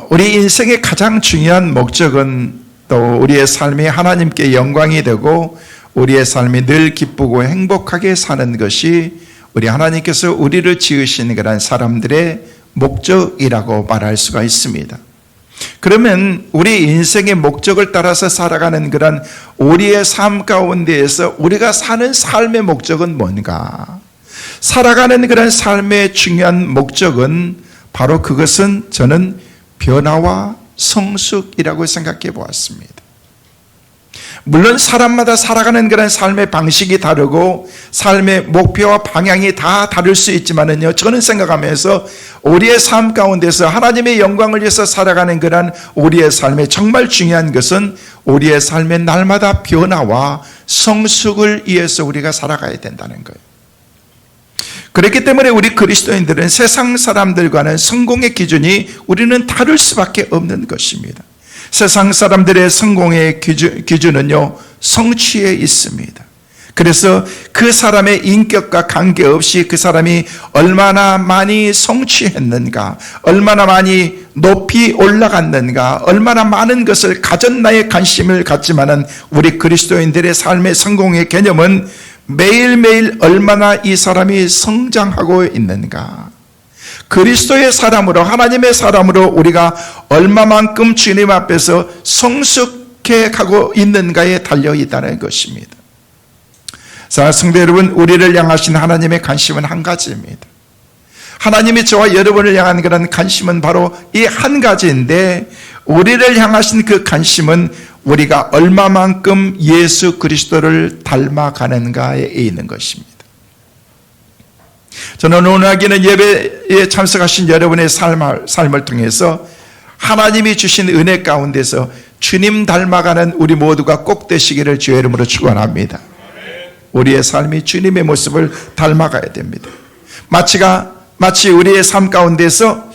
우리 인생의 가장 중요한 목적은 또 우리의 삶이 하나님께 영광이 되고 우리의 삶이 늘 기쁘고 행복하게 사는 것이 우리 하나님께서 우리를 지으신 그런 사람들의 목적이라고 말할 수가 있습니다. 그러면 우리 인생의 목적을 따라서 살아가는 그런 우리의 삶 가운데에서 우리가 사는 삶의 목적은 뭔가? 살아가는 그런 삶의 중요한 목적은 바로 그것은 저는 변화와 성숙이라고 생각해 보았습니다. 물론 사람마다 살아가는 그런 삶의 방식이 다르고 삶의 목표와 방향이 다 다를 수 있지만은요, 저는 생각하면서 우리의 삶 가운데서 하나님의 영광을 위해서 살아가는 그런 우리의 삶에 정말 중요한 것은 우리의 삶의 날마다 변화와 성숙을 위해서 우리가 살아가야 된다는 거예요. 그렇기 때문에 우리 그리스도인들은 세상 사람들과는 성공의 기준이 우리는 다를 수밖에 없는 것입니다. 세상 사람들의 성공의 기준은요, 성취에 있습니다. 그래서 그 사람의 인격과 관계없이 그 사람이 얼마나 많이 성취했는가, 얼마나 많이 높이 올라갔는가, 얼마나 많은 것을 가졌나에 관심을 갖지만은 우리 그리스도인들의 삶의 성공의 개념은 매일매일 얼마나 이 사람이 성장하고 있는가, 그리스도의 사람으로, 하나님의 사람으로 우리가 얼마만큼 주님 앞에서 성숙해 가고 있는가에 달려있다는 것입니다. 자, 성도 여러분, 우리를 향하신 하나님의 관심은 한 가지입니다. 하나님이 저와 여러분을 향한 그런 관심은 바로 이 한 가지인데, 우리를 향하신 그 관심은 우리가 얼마만큼 예수 그리스도를 닮아가는가에 있는 것입니다. 저는 오늘 하기는 예배에 참석하신 여러분의 삶을 통해서 하나님이 주신 은혜 가운데서 주님 닮아가는 우리 모두가 꼭 되시기를 주의 이름으로 축원합니다. 우리의 삶이 주님의 모습을 닮아가야 됩니다. 마치 우리의 삶 가운데서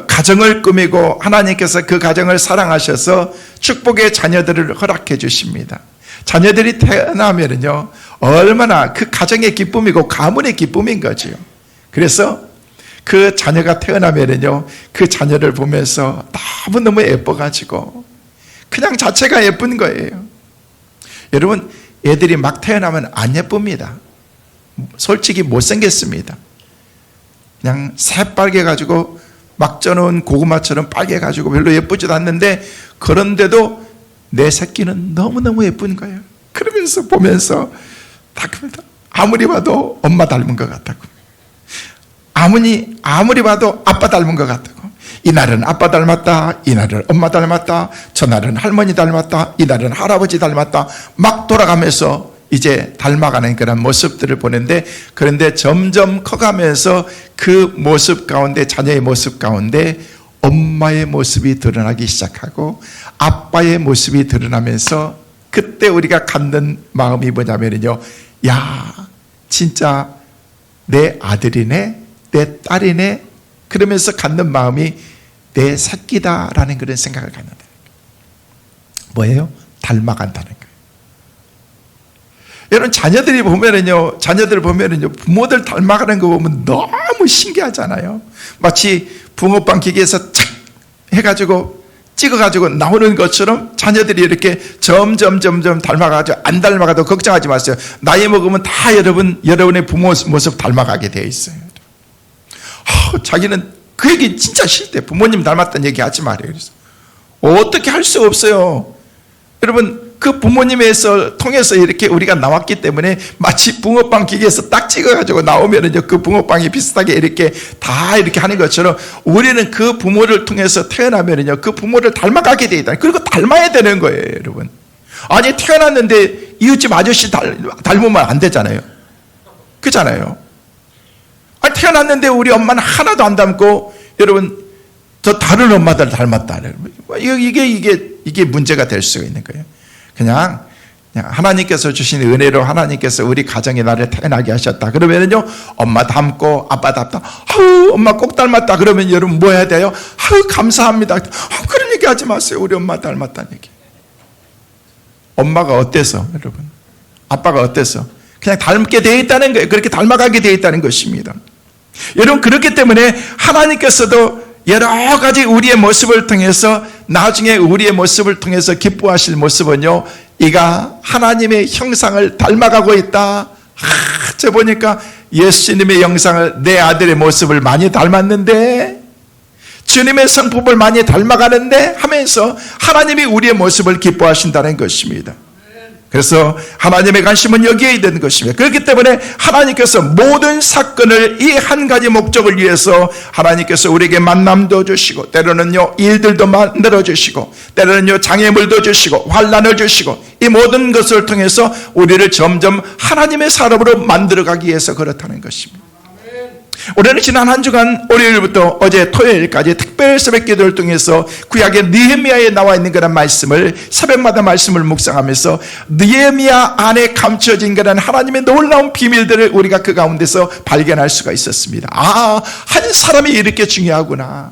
가정을 꾸미고 하나님께서 그 가정을 사랑하셔서 축복의 자녀들을 허락해 주십니다. 자녀들이 태어나면은요, 얼마나 그 가정의 기쁨이고 가문의 기쁨인 거지요. 그래서 그 자녀가 태어나면은요, 그 자녀를 보면서 너무너무 예뻐가지고 그냥 자체가 예쁜 거예요. 여러분, 애들이 막 태어나면 안 예쁩니다. 솔직히 못생겼습니다. 그냥 새빨개 가지고 막 쪄놓은 고구마처럼 빨개 가지고 별로 예쁘지도 않는데, 그런데도 내 새끼는 너무너무 예쁜 거예요. 그러면서 보면서 다 그럽니다. 아무리 봐도 엄마 닮은 것 같다고, 아무리 봐도 아빠 닮은 것 같다고, 이날은 아빠 닮았다, 이날은 엄마 닮았다, 저날은 할머니 닮았다, 이날은 할아버지 닮았다, 막 돌아가면서 이제 닮아가는 그런 모습들을 보는데, 그런데 점점 커가면서 그 모습 가운데, 자녀의 모습 가운데 엄마의 모습이 드러나기 시작하고 아빠의 모습이 드러나면서, 그때 우리가 갖는 마음이 뭐냐면요, 야, 진짜 내 아들이네, 내 딸이네, 그러면서 갖는 마음이 내 새끼다라는 그런 생각을 갖는다. 뭐예요? 닮아간다는 거예요. 여러분, 자녀들 보면은요, 부모들 닮아가는 거 보면 너무 신기하잖아요. 마치 붕어빵 기계에서 착 해가지고 찍어가지고 나오는 것처럼 자녀들이 이렇게 점점 닮아가지고, 안 닮아가도 걱정하지 마세요. 나이 먹으면 다 여러분의 부모 모습 닮아가게 되어 있어요. 자기는 그 얘기 진짜 싫대. 부모님 닮았다는 얘기 하지 말아요. 그래서 어떻게 할 수 없어요. 여러분, 그 부모님에서 통해서 이렇게 우리가 나왔기 때문에 마치 붕어빵 기계에서 딱 찍어가지고 나오면은요, 그 붕어빵이 비슷하게 이렇게 다 이렇게 하는 것처럼 우리는 그 부모를 통해서 태어나면은요, 그 부모를 닮아가게 돼 있다. 그리고 닮아야 되는 거예요, 여러분. 아니, 태어났는데 이웃집 아저씨 닮으면 안 되잖아요. 그렇잖아요. 아니, 태어났는데 우리 엄마는 하나도 안 닮고, 여러분, 저 다른 엄마들 닮았다. 이게 문제가 될 수가 있는 거예요. 그냥 하나님께서 주신 은혜로 하나님께서 우리 가정에 나를 태어나게 하셨다. 그러면은요, 엄마 닮고 아빠 닮다. 엄마 꼭 닮았다. 그러면 여러분 뭐 해야 돼요? 감사합니다. 그런 얘기 하지 마세요. 우리 엄마 닮았다는 얘기. 엄마가 어때서, 여러분? 아빠가 어때서? 그냥 닮게 되어 있다는 거예요. 그렇게 닮아가게 되어 있다는 것입니다. 여러분, 그렇기 때문에 하나님께서도 여러 가지 우리의 모습을 통해서 나중에 우리의 모습을 통해서 기뻐하실 모습은요, 이가 하나님의 형상을 닮아가고 있다. 저 보니까 예수님의 형상을, 내 아들의 모습을 많이 닮았는데, 주님의 성품을 많이 닮아가는데 하면서 하나님이 우리의 모습을 기뻐하신다는 것입니다. 그래서 하나님의 관심은 여기에 있는 것입니다. 그렇기 때문에 하나님께서 모든 사건을 이 한 가지 목적을 위해서 하나님께서 우리에게 만남도 주시고, 때로는요 일들도 만들어 주시고, 때로는요 장애물도 주시고, 환난을 주시고, 이 모든 것을 통해서 우리를 점점 하나님의 사람으로 만들어가기 위해서 그렇다는 것입니다. 우리는 지난 한 주간 월요일부터 어제 토요일까지 특별 새벽 기도를 통해서 구약의 느헤미야에 나와 있는 그런 말씀을, 새벽마다 말씀을 묵상하면서 느헤미야 안에 감춰진 그런 하나님의 놀라운 비밀들을 우리가 그 가운데서 발견할 수가 있었습니다. 한 사람이 이렇게 중요하구나.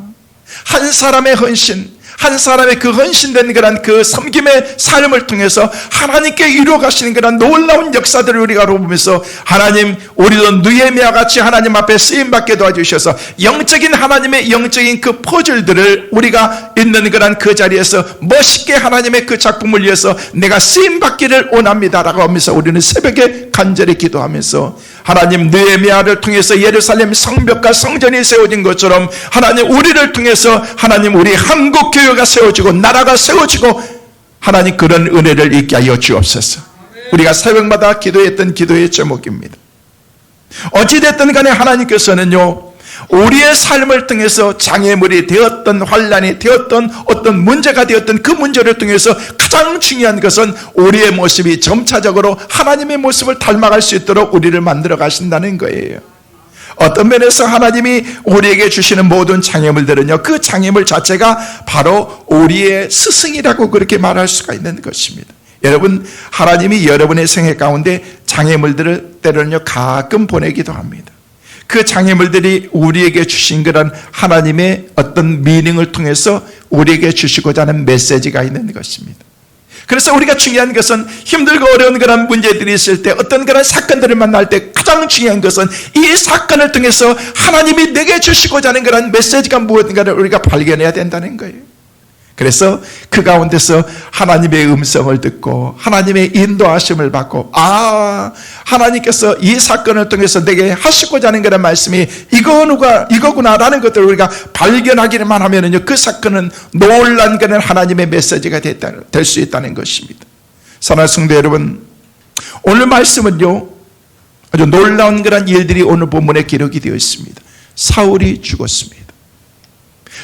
한 사람의 헌신, 한 사람의 그 헌신된 그런 그 섬김의 삶을 통해서 하나님께 이루어 가시는 그런 놀라운 역사들을 우리가 보면서, 하나님, 우리도 느헤미야 같이 하나님 앞에 쓰임받게 도와주셔서 영적인 하나님의 영적인 그 포줄들을 우리가 있는 그런 그 자리에서 멋있게 하나님의 그 작품을 위해서 내가 쓰임받기를 원합니다라고 하면서 우리는 새벽에 간절히 기도하면서, 하나님, 느헤미야를 통해서 예루살렘 성벽과 성전이 세워진 것처럼 하나님, 우리를 통해서 하나님, 우리 한국 교회가 세워지고 나라가 세워지고, 하나님, 그런 은혜를 있게 하여 주옵소서. 우리가 새벽마다 기도했던 기도의 제목입니다. 어찌됐든 간에 하나님께서는요, 우리의 삶을 통해서 장애물이 되었던, 환난이 되었던, 어떤 문제가 되었던 그 문제를 통해서 가장 중요한 것은 우리의 모습이 점차적으로 하나님의 모습을 닮아갈 수 있도록 우리를 만들어 가신다는 거예요. 어떤 면에서 하나님이 우리에게 주시는 모든 장애물들은요, 그 장애물 자체가 바로 우리의 스승이라고 그렇게 말할 수가 있는 것입니다. 여러분, 하나님이 여러분의 생애 가운데 장애물들을 때로는요 가끔 보내기도 합니다. 그 장애물들이 우리에게 주신 그런 하나님의 어떤 미닝을 통해서 우리에게 주시고자 하는 메시지가 있는 것입니다. 그래서 우리가 중요한 것은 힘들고 어려운 그런 문제들이 있을 때, 어떤 그런 사건들을 만날 때 가장 중요한 것은 이 사건을 통해서 하나님이 내게 주시고자 하는 그런 메시지가 무엇인가를 우리가 발견해야 된다는 거예요. 그래서 그 가운데서 하나님의 음성을 듣고 하나님의 인도하심을 받고, 하나님께서 이 사건을 통해서 내게 하시고자 하는 그런 말씀이 이거구나라는 것들을 우리가 발견하기만 하면은요, 그 사건은 놀란 그런 하나님의 메시지가 될 수 있다는 것입니다. 사랑하는 성도 여러분, 오늘 말씀은요 아주 놀라운 그런 일들이 오늘 본문에 기록이 되어 있습니다. 사울이 죽었습니다.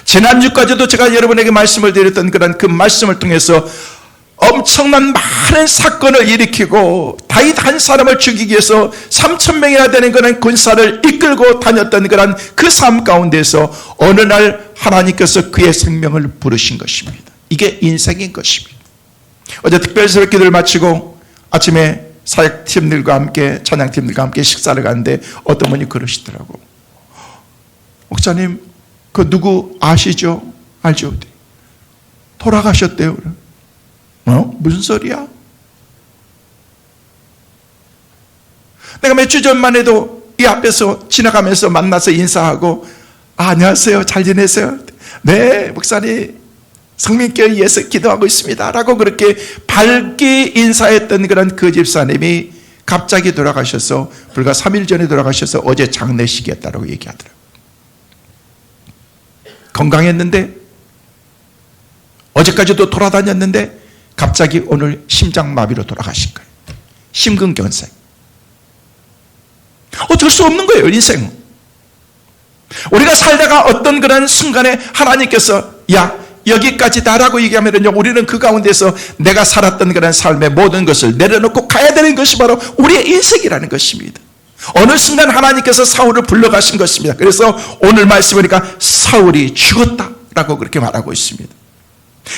지난주까지도 제가 여러분에게 말씀을 드렸던 그런 그 말씀을 통해서 엄청난 많은 사건을 일으키고 다윗 한 사람을 죽이기 위해서 3,000명이나 되는 그런 군사를 이끌고 다녔던 그런 그 삶 가운데서 어느 날 하나님께서 그의 생명을 부르신 것입니다. 이게 인생인 것입니다. 어제 특별 새벽 기도를 마치고 아침에 사역팀들과 함께, 찬양팀들과 함께 식사를 가는데 어떤 분이 그러시더라고. 목사님, 그 누구 아시죠? 알죠? 돌아가셨대요. 무슨 소리야? 내가 몇 주 전만 해도 이 앞에서 지나가면서 만나서 인사하고, 안녕하세요, 잘 지내세요? 네, 목사님 성민교회 위해서 기도하고 있습니다 라고 그렇게 밝게 인사했던 그런 그 집사님이 갑자기 돌아가셔서, 불과 3일 전에 돌아가셔서 어제 장례식이었다고 얘기하더라고요. 건강했는데, 어제까지도 돌아다녔는데 갑자기 오늘 심장마비로 돌아가신 거예요. 심근경색. 어쩔 수 없는 거예요, 인생은. 우리가 살다가 어떤 그런 순간에 하나님께서 여기까지다라고 얘기하면요, 우리는 그 가운데서 내가 살았던 그런 삶의 모든 것을 내려놓고 가야 되는 것이 바로 우리의 인생이라는 것입니다. 어느 순간 하나님께서 사울을 불러가신 것입니다. 그래서 오늘 말씀이니까 사울이 죽었다라고 그렇게 말하고 있습니다.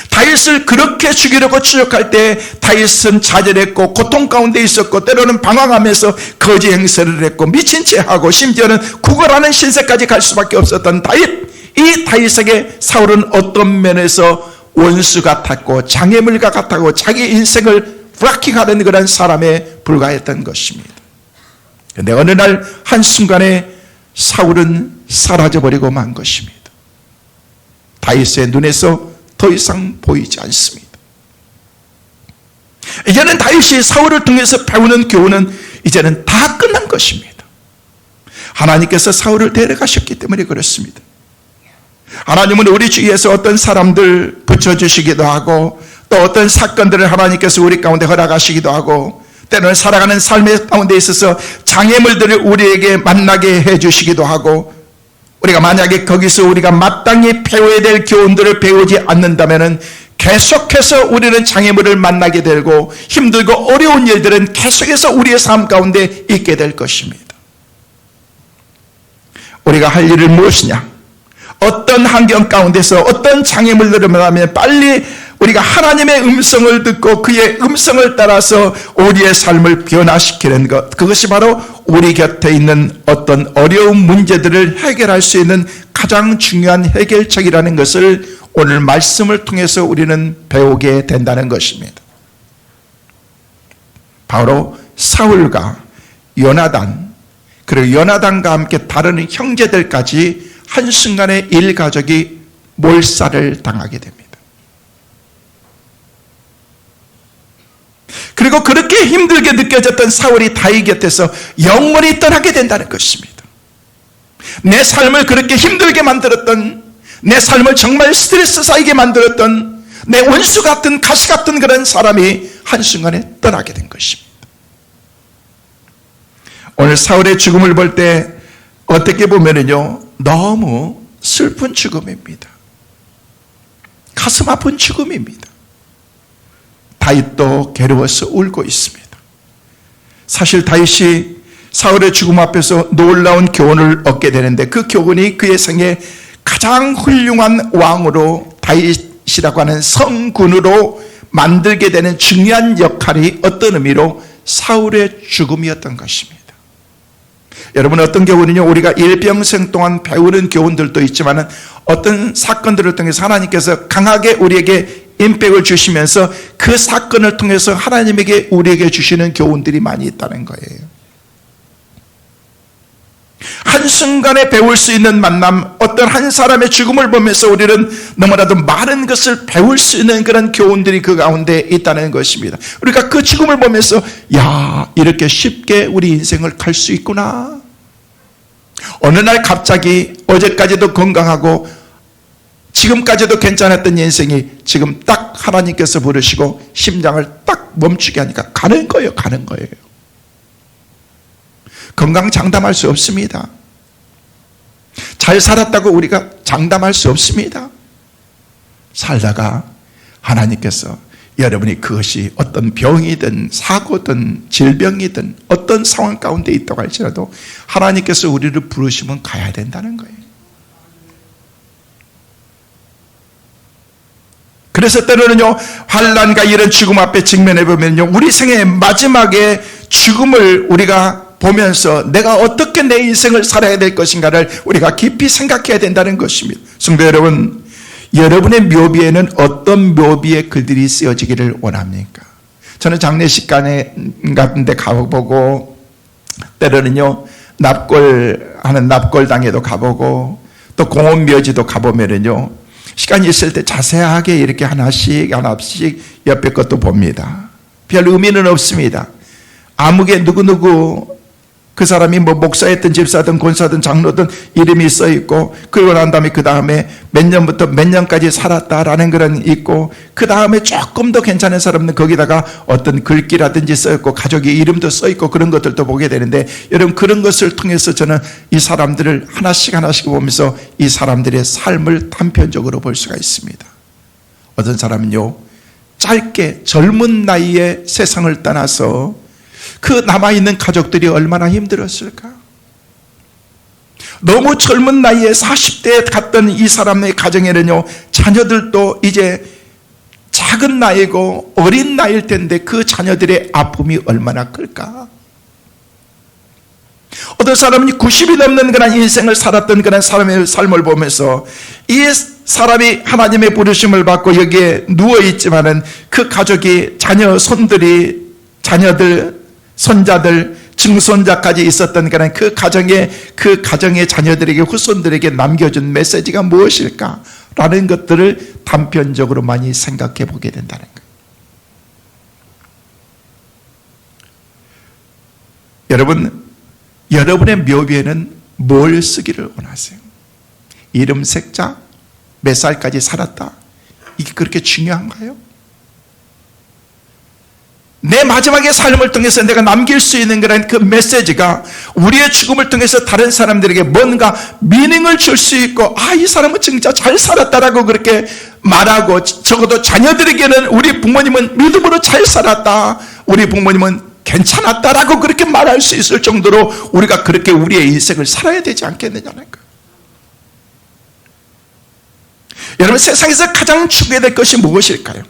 다윗을 그렇게 죽이려고 추적할 때 다윗은 좌절했고 고통 가운데 있었고, 때로는 방황하면서 거짓 행세를 했고 미친 채 하고, 심지어는 구걸하는 신세까지 갈 수밖에 없었던 다윗. 이 다윗에게 사울은 어떤 면에서 원수 같았고 장애물과 같았고 자기 인생을 브라킹하는 그런 사람에 불과했던 것입니다. 그런데 어느 날 한순간에 사울은 사라져버리고 만 것입니다. 다윗의 눈에서 더 이상 보이지 않습니다. 이제는 다윗이 사울을 통해서 배우는 교훈은 이제는 다 끝난 것입니다. 하나님께서 사울을 데려가셨기 때문에 그렇습니다. 하나님은 우리 주위에서 어떤 사람들 붙여주시기도 하고 또 어떤 사건들을 하나님께서 우리 가운데 허락하시기도 하고 때로는 살아가는 삶의 가운데 있어서 장애물들을 우리에게 만나게 해주시기도 하고 우리가 만약에 거기서 우리가 마땅히 배워야 될 교훈들을 배우지 않는다면 계속해서 우리는 장애물을 만나게 되고 힘들고 어려운 일들은 계속해서 우리의 삶 가운데 있게 될 것입니다. 우리가 할 일을 무엇이냐? 어떤 환경 가운데서 어떤 장애물들을 만나면 빨리 우리가 하나님의 음성을 듣고 그의 음성을 따라서 우리의 삶을 변화시키는 것, 그것이 바로 우리 곁에 있는 어떤 어려운 문제들을 해결할 수 있는 가장 중요한 해결책이라는 것을 오늘 말씀을 통해서 우리는 배우게 된다는 것입니다. 바로 사울과 요나단, 그리고 요나단과 함께 다른 형제들까지 한순간에 일가족이 몰살을 당하게 됩니다. 그리고 그렇게 힘들게 느껴졌던 사울이 다윗 곁에서 영원히 떠나게 된다는 것입니다. 내 삶을 그렇게 힘들게 만들었던, 내 삶을 정말 스트레스 쌓이게 만들었던 내 원수 같은 가시 같은 그런 사람이 한순간에 떠나게 된 것입니다. 오늘 사울의 죽음을 볼 때 어떻게 보면은요, 너무 슬픈 죽음입니다. 가슴 아픈 죽음입니다. 다윗도 괴로워서 울고 있습니다. 사실 다윗이 사울의 죽음 앞에서 놀라운 교훈을 얻게 되는데 그 교훈이 그의 생에 가장 훌륭한 왕으로 다윗이라고 하는 성군으로 만들게 되는 중요한 역할이 어떤 의미로 사울의 죽음이었던 것입니다. 여러분, 어떤 교훈은요, 우리가 일평생 동안 배우는 교훈들도 있지만 어떤 사건들을 통해서 하나님께서 강하게 우리에게 임팩을 주시면서 그 사건을 통해서 하나님에게 우리에게 주시는 교훈들이 많이 있다는 거예요. 한순간에 배울 수 있는 만남, 어떤 한 사람의 죽음을 보면서 우리는 너무나도 많은 것을 배울 수 있는 그런 교훈들이 그 가운데 있다는 것입니다. 우리가 그 죽음을 보면서 야, 이렇게 쉽게 우리 인생을 갈 수 있구나. 어느 날 갑자기 어제까지도 건강하고 지금까지도 괜찮았던 인생이 지금 딱 하나님께서 부르시고 심장을 딱 멈추게 하니까 가는 거예요. 건강 장담할 수 없습니다. 잘 살았다고 우리가 장담할 수 없습니다. 살다가 하나님께서 여러분이 그것이 어떤 병이든 사고든 질병이든 어떤 상황 가운데 있다고 할지라도 하나님께서 우리를 부르시면 가야 된다는 거예요. 그래서 때로는요, 환난과 이런 죽음 앞에 직면해 보면요, 우리 생의 마지막에 죽음을 우리가 보면서 내가 어떻게 내 인생을 살아야 될 것인가를 우리가 깊이 생각해야 된다는 것입니다. 성도 여러분, 여러분의 묘비에는 어떤 묘비의 글들이 쓰여지기를 원합니까? 저는 장례식 같은 데 가보고 때로는요, 납골하는 납골당에도 가보고 또 공원묘지도 가보면은요, 시간이 있을 때 자세하게 이렇게 하나씩 옆에 것도 봅니다. 별 의미는 없습니다. 아무개 누구누구 그 사람이 뭐 목사였든 집사든 권사든 장로든 이름이 써 있고, 그러고 난 다음에 그 다음에 몇 년부터 몇 년까지 살았다라는 그런 있고, 그 다음에 조금 더 괜찮은 사람은 거기다가 어떤 글귀라든지 써 있고 가족의 이름도 써 있고 그런 것들도 보게 되는데, 여러분 그런 것을 통해서 저는 이 사람들을 하나씩 보면서 이 사람들의 삶을 단편적으로 볼 수가 있습니다. 어떤 사람은요, 짧게 젊은 나이에 세상을 떠나서 그 남아있는 가족들이 얼마나 힘들었을까? 너무 젊은 나이에 40대에 갔던 이 사람의 가정에는요, 자녀들도 이제 작은 나이고 어린 나이일 텐데 그 자녀들의 아픔이 얼마나 클까? 어떤 사람은 90이 넘는 그런 인생을 살았던 그런 사람의 삶을 보면서 이 사람이 하나님의 부르심을 받고 여기에 누워있지만은 그 가족이 자녀들, 손자들, 증손자까지 있었던 그런 그 가정의 자녀들에게, 후손들에게 남겨준 메시지가 무엇일까? 라는 것들을 단편적으로 많이 생각해 보게 된다는 거예요. 여러분, 여러분의 묘비에는 뭘 쓰기를 원하세요? 이름 색자? 몇 살까지 살았다? 이게 그렇게 중요한가요? 내 마지막의 삶을 통해서 내가 남길 수 있는 그런 그 메시지가 우리의 죽음을 통해서 다른 사람들에게 뭔가 미닝을 줄 수 있고, 이 사람은 진짜 잘 살았다라고 그렇게 말하고, 적어도 자녀들에게는 우리 부모님은 믿음으로 잘 살았다, 우리 부모님은 괜찮았다라고 그렇게 말할 수 있을 정도로 우리가 그렇게 우리의 인생을 살아야 되지 않겠느냐는 거예요. 여러분, 세상에서 가장 추구해야 될 것이 무엇일까요?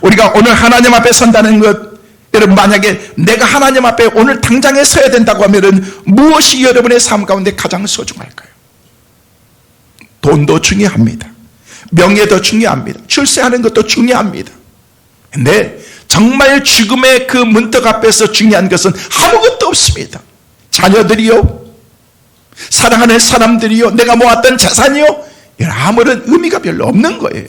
우리가 오늘 하나님 앞에 선다는 것, 여러분, 만약에 내가 하나님 앞에 오늘 당장에 서야 된다고 하면은 무엇이 여러분의 삶 가운데 가장 소중할까요? 돈도 중요합니다. 명예도 중요합니다. 출세하는 것도 중요합니다. 근데 정말 죽음의 그 문턱 앞에서 중요한 것은 아무것도 없습니다. 자녀들이요, 사랑하는 사람들이요, 내가 모았던 재산이요, 아무런 의미가 별로 없는 거예요.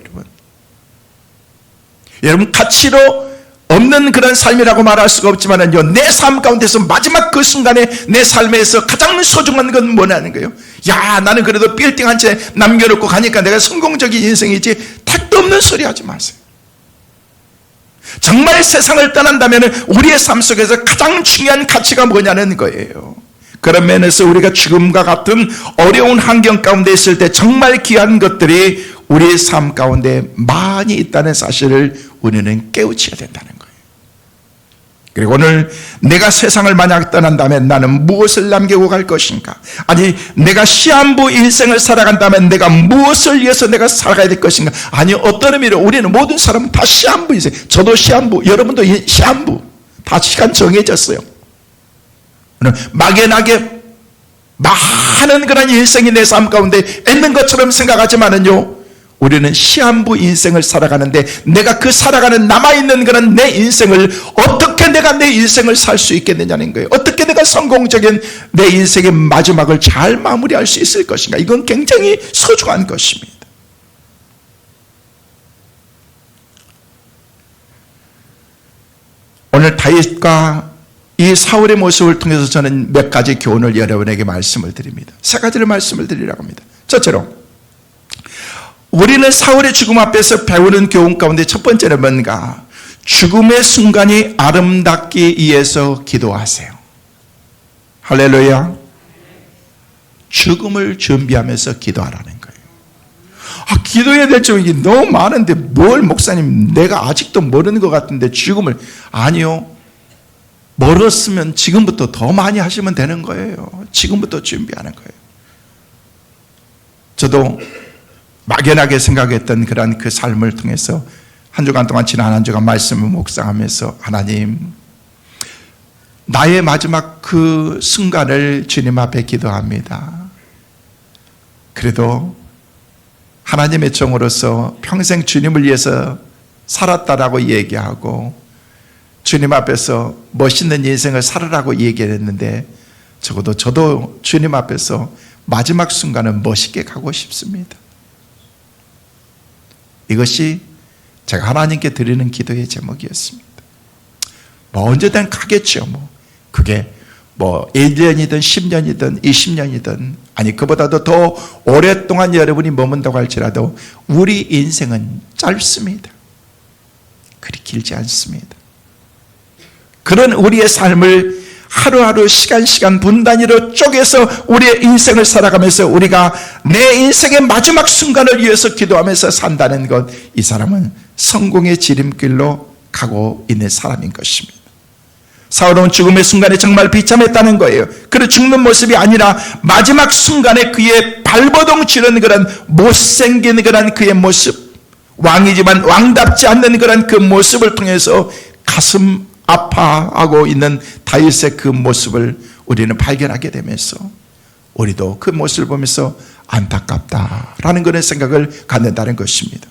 여러분, 가치로 없는 그런 삶이라고 말할 수가 없지만요, 내 삶 가운데서 마지막 그 순간에 내 삶에서 가장 소중한 건 뭐냐는 거예요. 나는 그래도 빌딩 한 채 남겨놓고 가니까 내가 성공적인 인생이지, 택도 없는 소리 하지 마세요. 정말 세상을 떠난다면 우리의 삶 속에서 가장 중요한 가치가 뭐냐는 거예요. 그런 면에서 우리가 죽음과 같은 어려운 환경 가운데 있을 때 정말 귀한 것들이 우리의 삶 가운데 많이 있다는 사실을 우리는 깨우쳐야 된다는 거예요. 그리고 오늘 내가 세상을 만약 떠난다면 나는 무엇을 남기고 갈 것인가? 아니, 내가 시한부 인생을 살아간다면 내가 무엇을 위해서 내가 살아가야 될 것인가? 아니, 어떤 의미로 우리는 모든 사람은 다 시한부 인생, 저도 시한부, 여러분도 시한부, 다 시간 정해졌어요. 막연하게 많은 그런 인생이 내 삶 가운데 있는 것처럼 생각하지만은요, 우리는 시한부 인생을 살아가는데 내가 그 살아가는 남아있는 그런 내 인생을 어떻게 내가 내 인생을 살 수 있겠느냐는 거예요. 어떻게 내가 성공적인 내 인생의 마지막을 잘 마무리할 수 있을 것인가. 이건 굉장히 소중한 것입니다. 오늘 다윗과 이 사울의 모습을 통해서 저는 몇 가지 교훈을 여러분에게 말씀을 드립니다. 세 가지를 말씀을 드리려고 합니다. 첫째로, 우리는 사울의 죽음 앞에서 배우는 교훈 가운데 첫 번째는 뭔가? 죽음의 순간이 아름답기 위해서 기도하세요. 할렐루야. 죽음을 준비하면서 기도하라는 거예요. 기도해야 될 점이 너무 많은데 뭘, 목사님, 내가 아직도 모르는 것 같은데 죽음을. 아니요, 멀었으면 지금부터 더 많이 하시면 되는 거예요. 지금부터 준비하는 거예요. 저도 막연하게 생각했던 그런 그 삶을 통해서 한 주간 동안, 지난 한 주간 말씀을 묵상하면서, 하나님, 나의 마지막 그 순간을 주님 앞에 기도합니다. 그래도 하나님의 종으로서 평생 주님을 위해서 살았다라고 얘기하고 주님 앞에서 멋있는 인생을 살으라고 얘기를 했는데, 적어도 저도 주님 앞에서 마지막 순간은 멋있게 가고 싶습니다. 이것이 제가 하나님께 드리는 기도의 제목이었습니다. 언제든 가겠죠. 그게 1년이든 10년이든 20년이든, 아니 그보다도 더 오랫동안 여러분이 머문다고 할지라도 우리 인생은 짧습니다. 그리 길지 않습니다. 그런 우리의 삶을 하루하루 시간 분 단위로 쪼개서 우리의 인생을 살아가면서 우리가 내 인생의 마지막 순간을 위해서 기도하면서 산다는 것, 이 사람은 성공의 지름길로 가고 있는 사람인 것입니다. 사울은 죽음의 순간에 정말 비참했다는 거예요. 그런 죽는 모습이 아니라 마지막 순간에 그의 발버둥 치는 그런 못생긴 그런 그의 모습, 왕이지만 왕답지 않는 그런 그 모습을 통해서 가슴 아파하고 있는 다윗의 그 모습을 우리는 발견하게 되면서 우리도 그 모습을 보면서 안타깝다라는 그런 생각을 갖는다는 것입니다.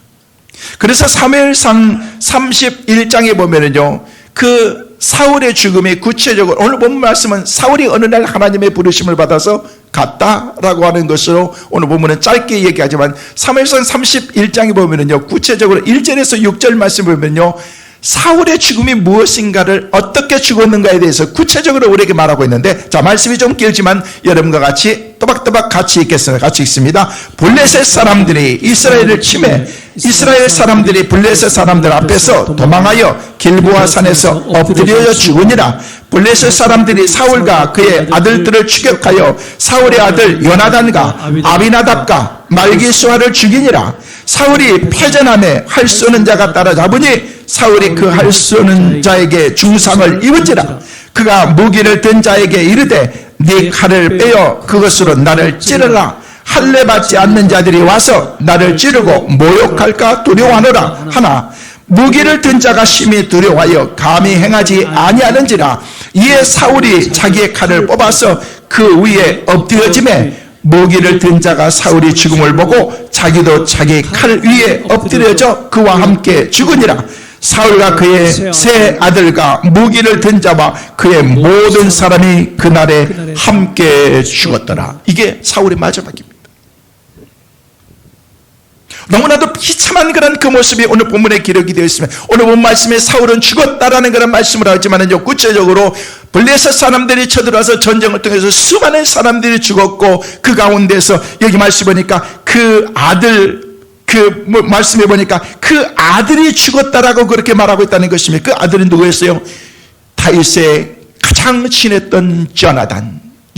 그래서 사무엘상 31장에 보면은요, 그 사울의 죽음이 구체적으로, 오늘 본 말씀은 사울이 어느 날 하나님의 부르심을 받아서 같다라고 하는 것으로 오늘 본문은 짧게 얘기하지만 사무엘상 31장에 보면은요, 구체적으로 1절에서 6절 말씀을 보면요, 사울의 죽음이 무엇인가를 어떻게 죽었는가에 대해서 구체적으로 우리에게 말하고 있는데, 자, 말씀이 좀 길지만 여러분과 같이 또박또박 같이 읽겠습니다. 같이 읽습니다. 블레셋 사람들이 이스라엘을 침해 이스라엘 사람들이 블레셋 사람들 앞에서 도망하여 길보아 산에서 엎드려 죽으니라. 블레셋 사람들이 사울과 그의 아들들을 추격하여 사울의 아들 요나단과 아비나답과 말기수아를 죽이니라. 사울이 패전함에 활 쏘는 자가 따라잡으니 사울이 그 활 쏘는 자에게 중상을 입은지라. 그가 무기를 든 자에게 이르되 네 칼을 빼어 그것으로 나를 찌르라. 할례 받지 않는 자들이 와서 나를 찌르고 모욕할까 두려워하노라 하나, 무기를 든 자가 심히 두려워하여 감히 행하지 아니하는지라. 이에 사울이 자기의 칼을 뽑아서 그 위에 엎드려지매 무기를 든 자가 사울이 죽음을 보고 자기도 자기 칼 위에 엎드려져 그와 함께 죽으니라. 사울과 그의 세 아들과 무기를 든 자와 그의 모든 사람이 그날에 함께 죽었더라. 이게 사울의 마지막입니다. 너무나도 비참한 그런 그 모습이 오늘 본문에 기록이 되어 있습니다. 오늘 본 말씀에 사울은 죽었다라는 그런 말씀을 하지만은요, 구체적으로 블레셋 사람들이 쳐들어와서 전쟁을 통해서 수많은 사람들이 죽었고, 그 가운데서 여기 말씀 보니까 그 아들, 말씀해 보니까 그 아들이 죽었다라고 그렇게 말하고 있다는 것입니다. 그 아들은 누구였어요? 다윗의 가장 친했던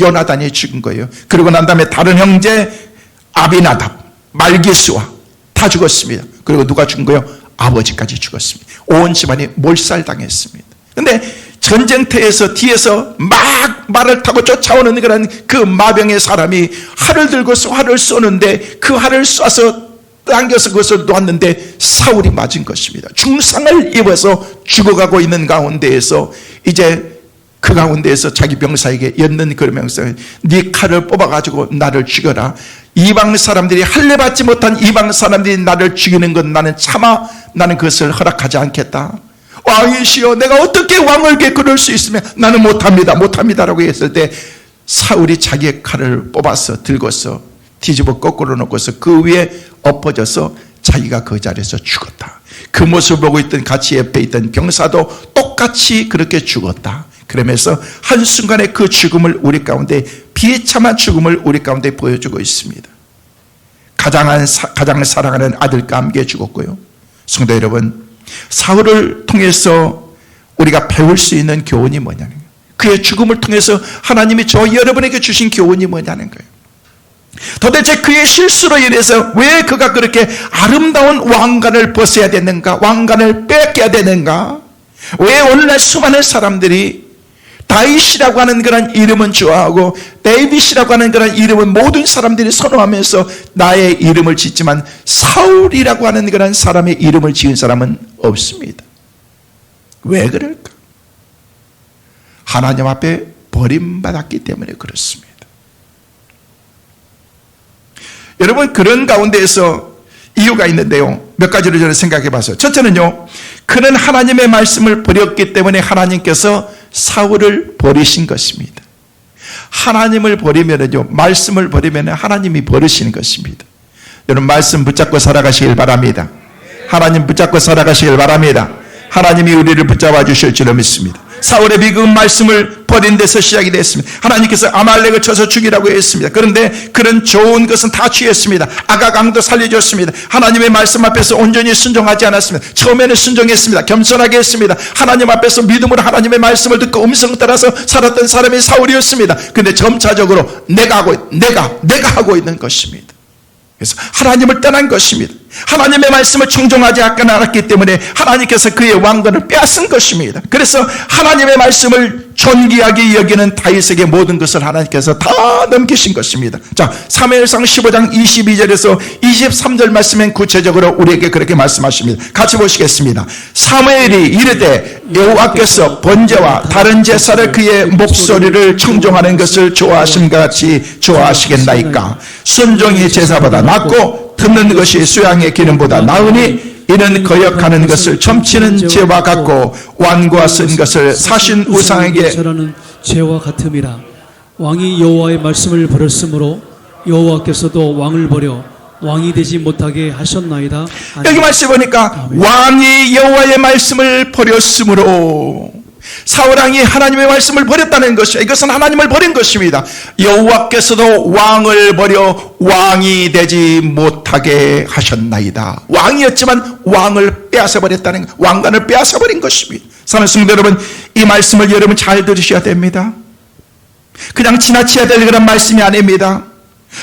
요나단이 죽은 거예요. 그리고 난 다음에 다른 형제 아비나답, 말기수아 다 죽었습니다. 그리고 누가 죽은 거예요? 아버지까지 죽었습니다. 온 집안이 몰살당했습니다. 그런데 전쟁터에서 뒤에서 막 말을 타고 쫓아오는 그런 그 마병의 사람이 활을 들고서 활을 쏘는데, 그 활을 쏴서 당겨서 그것을 놓았는데 사울이 맞은 것입니다. 중상을 입어서 죽어가고 있는 가운데에서 이제 그 가운데에서 자기 병사에게 였는 그 명령을, 네 칼을 뽑아가지고 나를 죽여라. 이방 사람들이 할례 받지 못한 이방 사람들이 나를 죽이는 건 나는 그것을 허락하지 않겠다. 왕이시여, 내가 어떻게 왕을 그럴 수 있으면 나는 못합니다라고 했을 때 사울이 자기의 칼을 뽑아서 들고서 뒤집어 거꾸로 놓고서 그 위에 엎어져서 자기가 그 자리에서 죽었다. 그 모습을 보고 있던 같이 옆에 있던 병사도 똑같이 그렇게 죽었다. 그러면서 한순간에 그 죽음을 우리 가운데, 비참한 죽음을 우리 가운데 보여주고 있습니다. 가장 사랑하는 아들과 함께 죽었고요. 성도 여러분, 사울을 통해서 우리가 배울 수 있는 교훈이 뭐냐는 거예요. 그의 죽음을 통해서 하나님이 저 여러분에게 주신 교훈이 뭐냐는 거예요. 도대체 그의 실수로 인해서 왜 그가 그렇게 아름다운 왕관을 벗어야 되는가? 왕관을 뺏겨야 되는가? 왜 오늘날 수많은 사람들이 다윗이라고 하는 그런 이름은 좋아하고 데이빗이라고 하는 그런 이름은 모든 사람들이 선호하면서 나의 이름을 짓지만 사울이라고 하는 그런 사람의 이름을 지은 사람은 없습니다. 왜 그럴까? 하나님 앞에 버림받았기 때문에 그렇습니다. 여러분, 그런 가운데에서 이유가 있는데요, 몇 가지를 저는 생각해 봤어요. 첫째는요, 그는 하나님의 말씀을 버렸기 때문에 하나님께서 사울을 버리신 것입니다. 하나님을 버리면은요, 말씀을 버리면 하나님이 버리시는 것입니다. 여러분, 말씀 붙잡고 살아가시길 바랍니다. 하나님 붙잡고 살아가시길 바랍니다. 하나님이 우리를 붙잡아 주실 줄로 믿습니다. 사울의 비극은 말씀을 버린 데서 시작이 됐습니다. 하나님께서 아말렉을 쳐서 죽이라고 했습니다. 그런데 그런 좋은 것은 다 취했습니다. 아가강도 살려줬습니다. 하나님의 말씀 앞에서 온전히 순종하지 않았습니다. 처음에는 순종했습니다. 겸손하게 했습니다. 하나님 앞에서 믿음으로 하나님의 말씀을 듣고 음성 따라서 살았던 사람이 사울이었습니다. 그런데 점차적으로 내가 하고 있는 것입니다. 그래서 하나님을 떠난 것입니다. 하나님의 말씀을 청종하지 않았기 때문에 하나님께서 그의 왕관을 빼앗은 것입니다. 그래서 하나님의 말씀을 존귀하게 여기는 다윗에게 모든 것을 하나님께서 다 넘기신 것입니다. 자, 사무엘상 15장 22절에서 23절 말씀엔 구체적으로 우리에게 그렇게 말씀하십니다. 같이 보시겠습니다. 사무엘이 이르되 여호와께서 번제와 다른 제사를 그의 목소리를 청종하는 것을 좋아하심과 같이 좋아하시겠나이까? 순종이 제사보다 낫고 듣는 것이 수양의 기름보다 나으니 이는 거역하는 것을 점치는 죄와 같고 완고와 쓴 것을 사신 우상에게 절하는 죄와 같음이라. 왕이 여호와의 말씀을 버렸으므로 여호와께서도 왕을 버려 왕이 되지 못하게 하셨나이다. 아멘. 여기 말씀 보니까 왕이 여호와의 말씀을 버렸으므로 사울왕이 하나님의 말씀을 버렸다는 것이요, 이것은 하나님을 버린 것입니다. 여호와께서도 왕을 버려 왕이 되지 못하게 하셨나이다. 왕이었지만 왕을 빼앗아버렸다는, 왕관을 빼앗아버린 것입니다. 사랑하는 성도 여러분, 이 말씀을 여러분 잘 들으셔야 됩니다. 그냥 지나쳐야 될 그런 말씀이 아닙니다.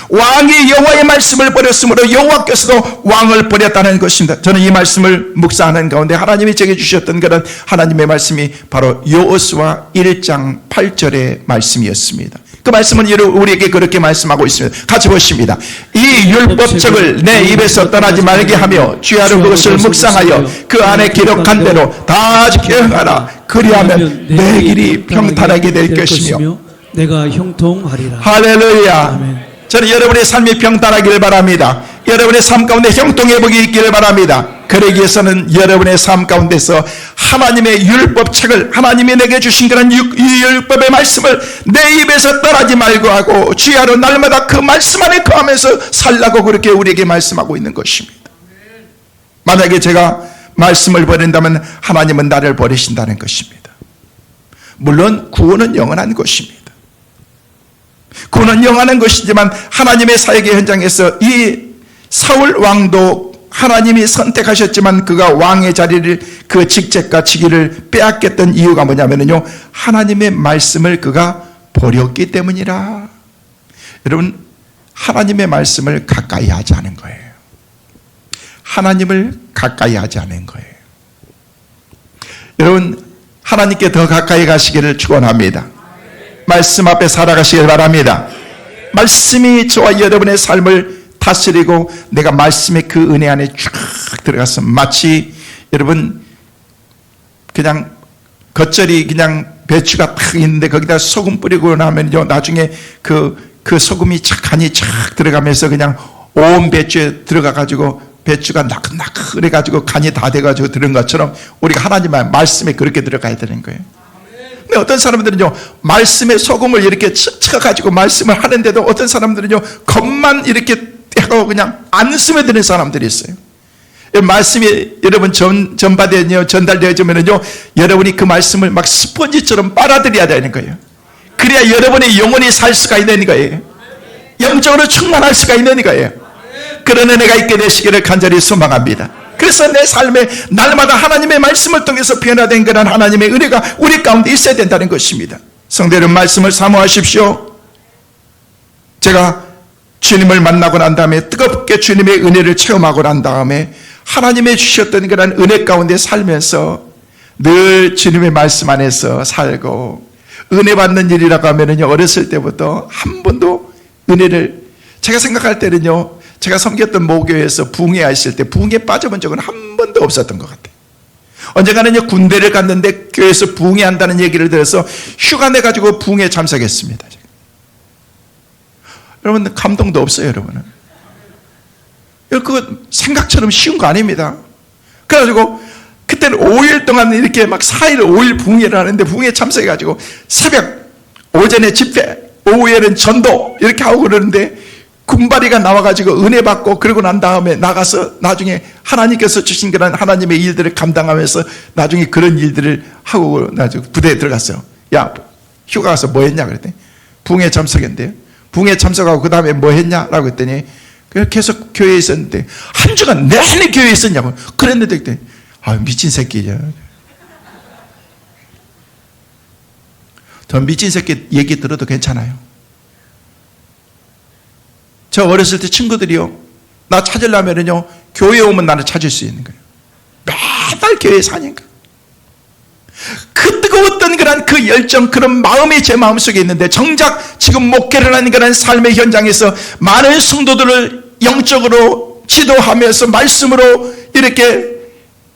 왕이 여호와의 말씀을 버렸으므로 여호와께서도 왕을 버렸다는 것입니다. 저는 이 말씀을 묵상하는 가운데 하나님이 제게 주셨던 그런 하나님의 말씀이 바로 여호수아 1장 8절의 말씀이었습니다. 그 말씀은 우리에게 그렇게 말씀하고 있습니다. 같이 보십니다. 이 율법책을 내 입에서 떠나지 말게 하며 주야로 그것을 묵상하여 그 안에 기록한 대로 다 지켜 행하라. 그리하면 내 길이 평탄하게 될 것이며 내가 형통하리라. 할렐루야. 아멘. 저는 여러분의 삶이 평탄하기를 바랍니다. 여러분의 삶 가운데 형통회복이 있기를 바랍니다. 그러기 위해서는 여러분의 삶 가운데서 하나님의 율법책을, 하나님이 내게 주신 그런 율법의 말씀을 내 입에서 떠나지 말고 하고 주야로 날마다 그 말씀 안에 거하면서 살라고 그렇게 우리에게 말씀하고 있는 것입니다. 만약에 제가 말씀을 버린다면 하나님은 나를 버리신다는 것입니다. 물론 구원은 영원한 것입니다. 구원은 영원한 것이지만 하나님의 사역의 현장에서 이 사울 왕도 하나님이 선택하셨지만 그가 왕의 자리를, 그 직책과 직위를 빼앗겼던 이유가 뭐냐면요, 하나님의 말씀을 그가 버렸기 때문이라. 여러분, 하나님의 말씀을 가까이 하지 않은 거예요. 하나님을 가까이 하지 않은 거예요. 여러분, 하나님께 더 가까이 가시기를 축원합니다. 말씀 앞에 살아가시길 바랍니다. 말씀이 저와 여러분의 삶을 다스리고 내가 말씀의 그 은혜 안에 쭉 들어가서 마치 여러분 그냥 겉절이 그냥 배추가 탁 있는데 거기다 소금 뿌리고 나면요, 나중에 그 소금이 간이 쫙 들어가면서 그냥 온 배추에 들어가가지고 배추가 나긋나긋해가지고 간이 다 돼가지고 들은 것처럼 우리가 하나님의 말씀에 그렇게 들어가야 되는 거예요. 근데 어떤 사람들은요, 말씀에 소금을 이렇게 쳐가지고 말씀을 하는데도 어떤 사람들은요, 겉만 이렇게 하고 그냥 안 스며드는 사람들이 있어요. 말씀이 여러분 전달되어지면요, 여러분이 그 말씀을 막 스펀지처럼 빨아들여야 되는 거예요. 그래야 여러분의 영혼이 살 수가 있는 거예요. 영적으로 충만할 수가 있는 거예요. 그런 은혜가 있게 되시기를 간절히 소망합니다. 그래서 내 삶에 날마다 하나님의 말씀을 통해서 변화된 그런 하나님의 은혜가 우리 가운데 있어야 된다는 것입니다. 성도 여러분, 말씀을 사모하십시오. 제가 주님을 만나고 난 다음에 뜨겁게 주님의 은혜를 체험하고 난 다음에 하나님의 주셨던 그런 은혜 가운데 살면서 늘 주님의 말씀 안에서 살고, 은혜 받는 일이라고 하면요, 어렸을 때부터 한 번도 은혜를, 제가 생각할 때는요, 제가 섬겼던 모교에서 붕괴 있을 때 붕괴에 빠져본 적은 한 번도 없었던 것 같아요. 언젠가는 군대를 갔는데 교회에서 붕괴한다는 얘기를 들어서 휴가 내가지고 붕괴에 참석했습니다. 여러분, 감동도 없어요, 여러분은. 그거 생각처럼 쉬운 거 아닙니다. 그래가지고 그때는 5일 동안 이렇게 막 4일, 5일 붕괴를 하는데 붕괴에 참석해가지고 새벽, 오전에 집회, 오후에는 전도 이렇게 하고 그러는데 군바리가 나와가지고 은혜 받고 그러고 난 다음에 나가서 나중에 하나님께서 주신 그런 하나님의 일들을 감당하면서 나중에 그런 일들을 하고 나중에 부대에 들어갔어요. 야, 휴가 가서 뭐 했냐 그랬더니 붕괴 참석했는데요. 붕괴 참석하고 그 다음에 뭐 했냐라고 했더니 계속 교회에 있었는데 한 주간 내내 교회에 있었냐고 그랬는데 그때 미친 새끼죠. 저 미친 새끼 얘기 들어도 괜찮아요. 저 어렸을 때 친구들이요, 나 찾으려면요, 교회 오면 나를 찾을 수 있는 거예요. 매달 교회에 사니까. 그 뜨거웠던 그런 그 열정, 그런 마음이 제 마음속에 있는데, 정작 지금 목회를 하는 그런 삶의 현장에서 많은 성도들을 영적으로 지도하면서 말씀으로 이렇게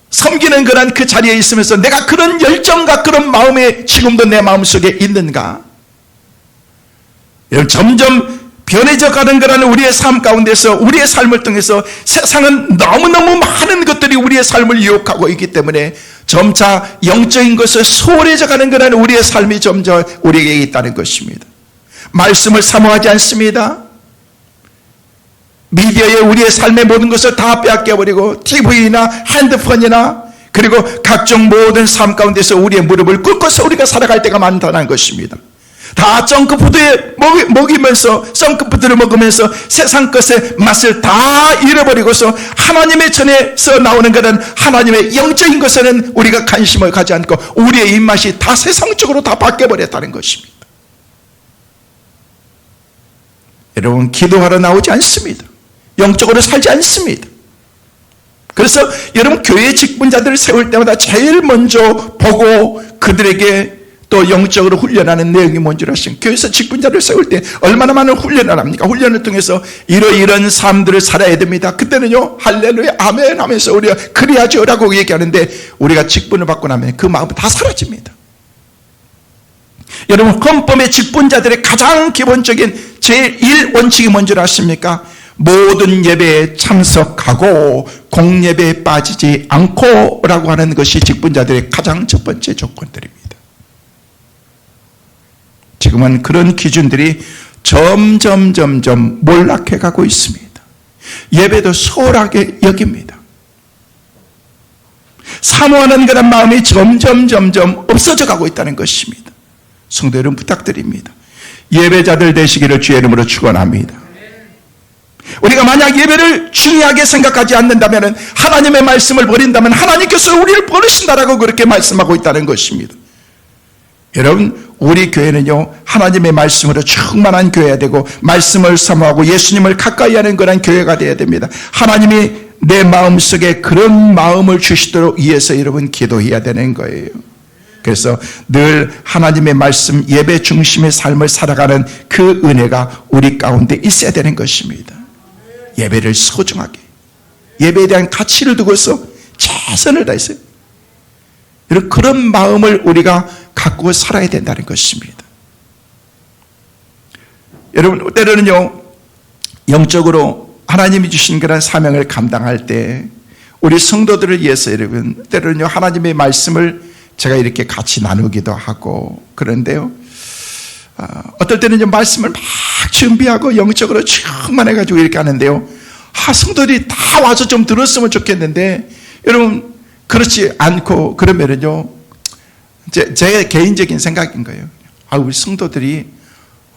섬기는 그런 그 자리에 있으면서 내가 그런 열정과 그런 마음이 지금도 내 마음속에 있는가? 점점 변해져 가는 거라는 우리의 삶 가운데서, 우리의 삶을 통해서 세상은 너무너무 많은 것들이 우리의 삶을 유혹하고 있기 때문에 점차 영적인 것을 소홀해져 가는 거라는 우리의 삶이 점점 우리에게 있다는 것입니다. 말씀을 사모하지 않습니다. 미디어에 우리의 삶의 모든 것을 다 빼앗겨버리고 TV나 핸드폰이나 그리고 각종 모든 삶 가운데서 우리의 무릎을 꿇고서 우리가 살아갈 때가 많다는 것입니다. 다 정크푸드에 먹이면서 정크푸드를 먹으면서 세상 것의 맛을 다 잃어버리고서 하나님의 전에서 나오는 것은 하나님의 영적인 것에는 우리가 관심을 가지 않고 우리의 입맛이 다 세상적으로 다 바뀌어버렸다는 것입니다. 여러분, 기도하러 나오지 않습니다. 영적으로 살지 않습니다. 그래서 여러분, 교회 직분자들을 세울 때마다 제일 먼저 보고 그들에게 또 영적으로 훈련하는 내용이 뭔지 아시죠? 교회에서 직분자를 세울 때 얼마나 많은 훈련을 합니까? 훈련을 통해서 이런 삶들을 살아야 됩니다. 그때는요, 할렐루야 아멘 하면서 우리가 그래야죠 라고 얘기하는데, 우리가 직분을 받고 나면 그 마음은 다 사라집니다. 여러분, 헌법의 직분자들의 가장 기본적인 제1원칙이 뭔지 아십니까? 모든 예배에 참석하고 공예배에 빠지지 않고 라고 하는 것이 직분자들의 가장 첫 번째 조건들입니다. 지금은 그런 기준들이 점점 몰락해 가고 있습니다. 예배도 소홀하게 여깁니다. 사모하는 그런 마음이 점점 없어져 가고 있다는 것입니다. 성도 여러분, 부탁드립니다. 예배자들 되시기를 주의 이름으로 축원합니다. 우리가 만약 예배를 중요하게 생각하지 않는다면, 하나님의 말씀을 버린다면 하나님께서 우리를 버리신다라고 그렇게 말씀하고 있다는 것입니다. 여러분, 우리 교회는요, 하나님의 말씀으로 충만한 교회가 되고 말씀을 사모하고 예수님을 가까이 하는 그런 교회가 되어야 됩니다. 하나님이 내 마음속에 그런 마음을 주시도록 위해서 여러분 기도해야 되는 거예요. 그래서 늘 하나님의 말씀, 예배 중심의 삶을 살아가는 그 은혜가 우리 가운데 있어야 되는 것입니다. 예배를 소중하게, 예배에 대한 가치를 두고서 최선을 다했어요. 그런 마음을 우리가 갖고 살아야 된다는 것입니다. 여러분, 때로는요, 영적으로 하나님이 주신 그런 사명을 감당할 때 우리 성도들을 위해서 여러분, 때로는요, 하나님의 말씀을 제가 이렇게 같이 나누기도 하고 그런데요, 어떨 때는 말씀을 막 준비하고 영적으로 충만해가지고 이렇게 하는데요, 성도들이 다 와서 좀 들었으면 좋겠는데, 여러분, 그렇지 않고 그러면은요, 제 개인적인 생각인 거예요. 우리 성도들이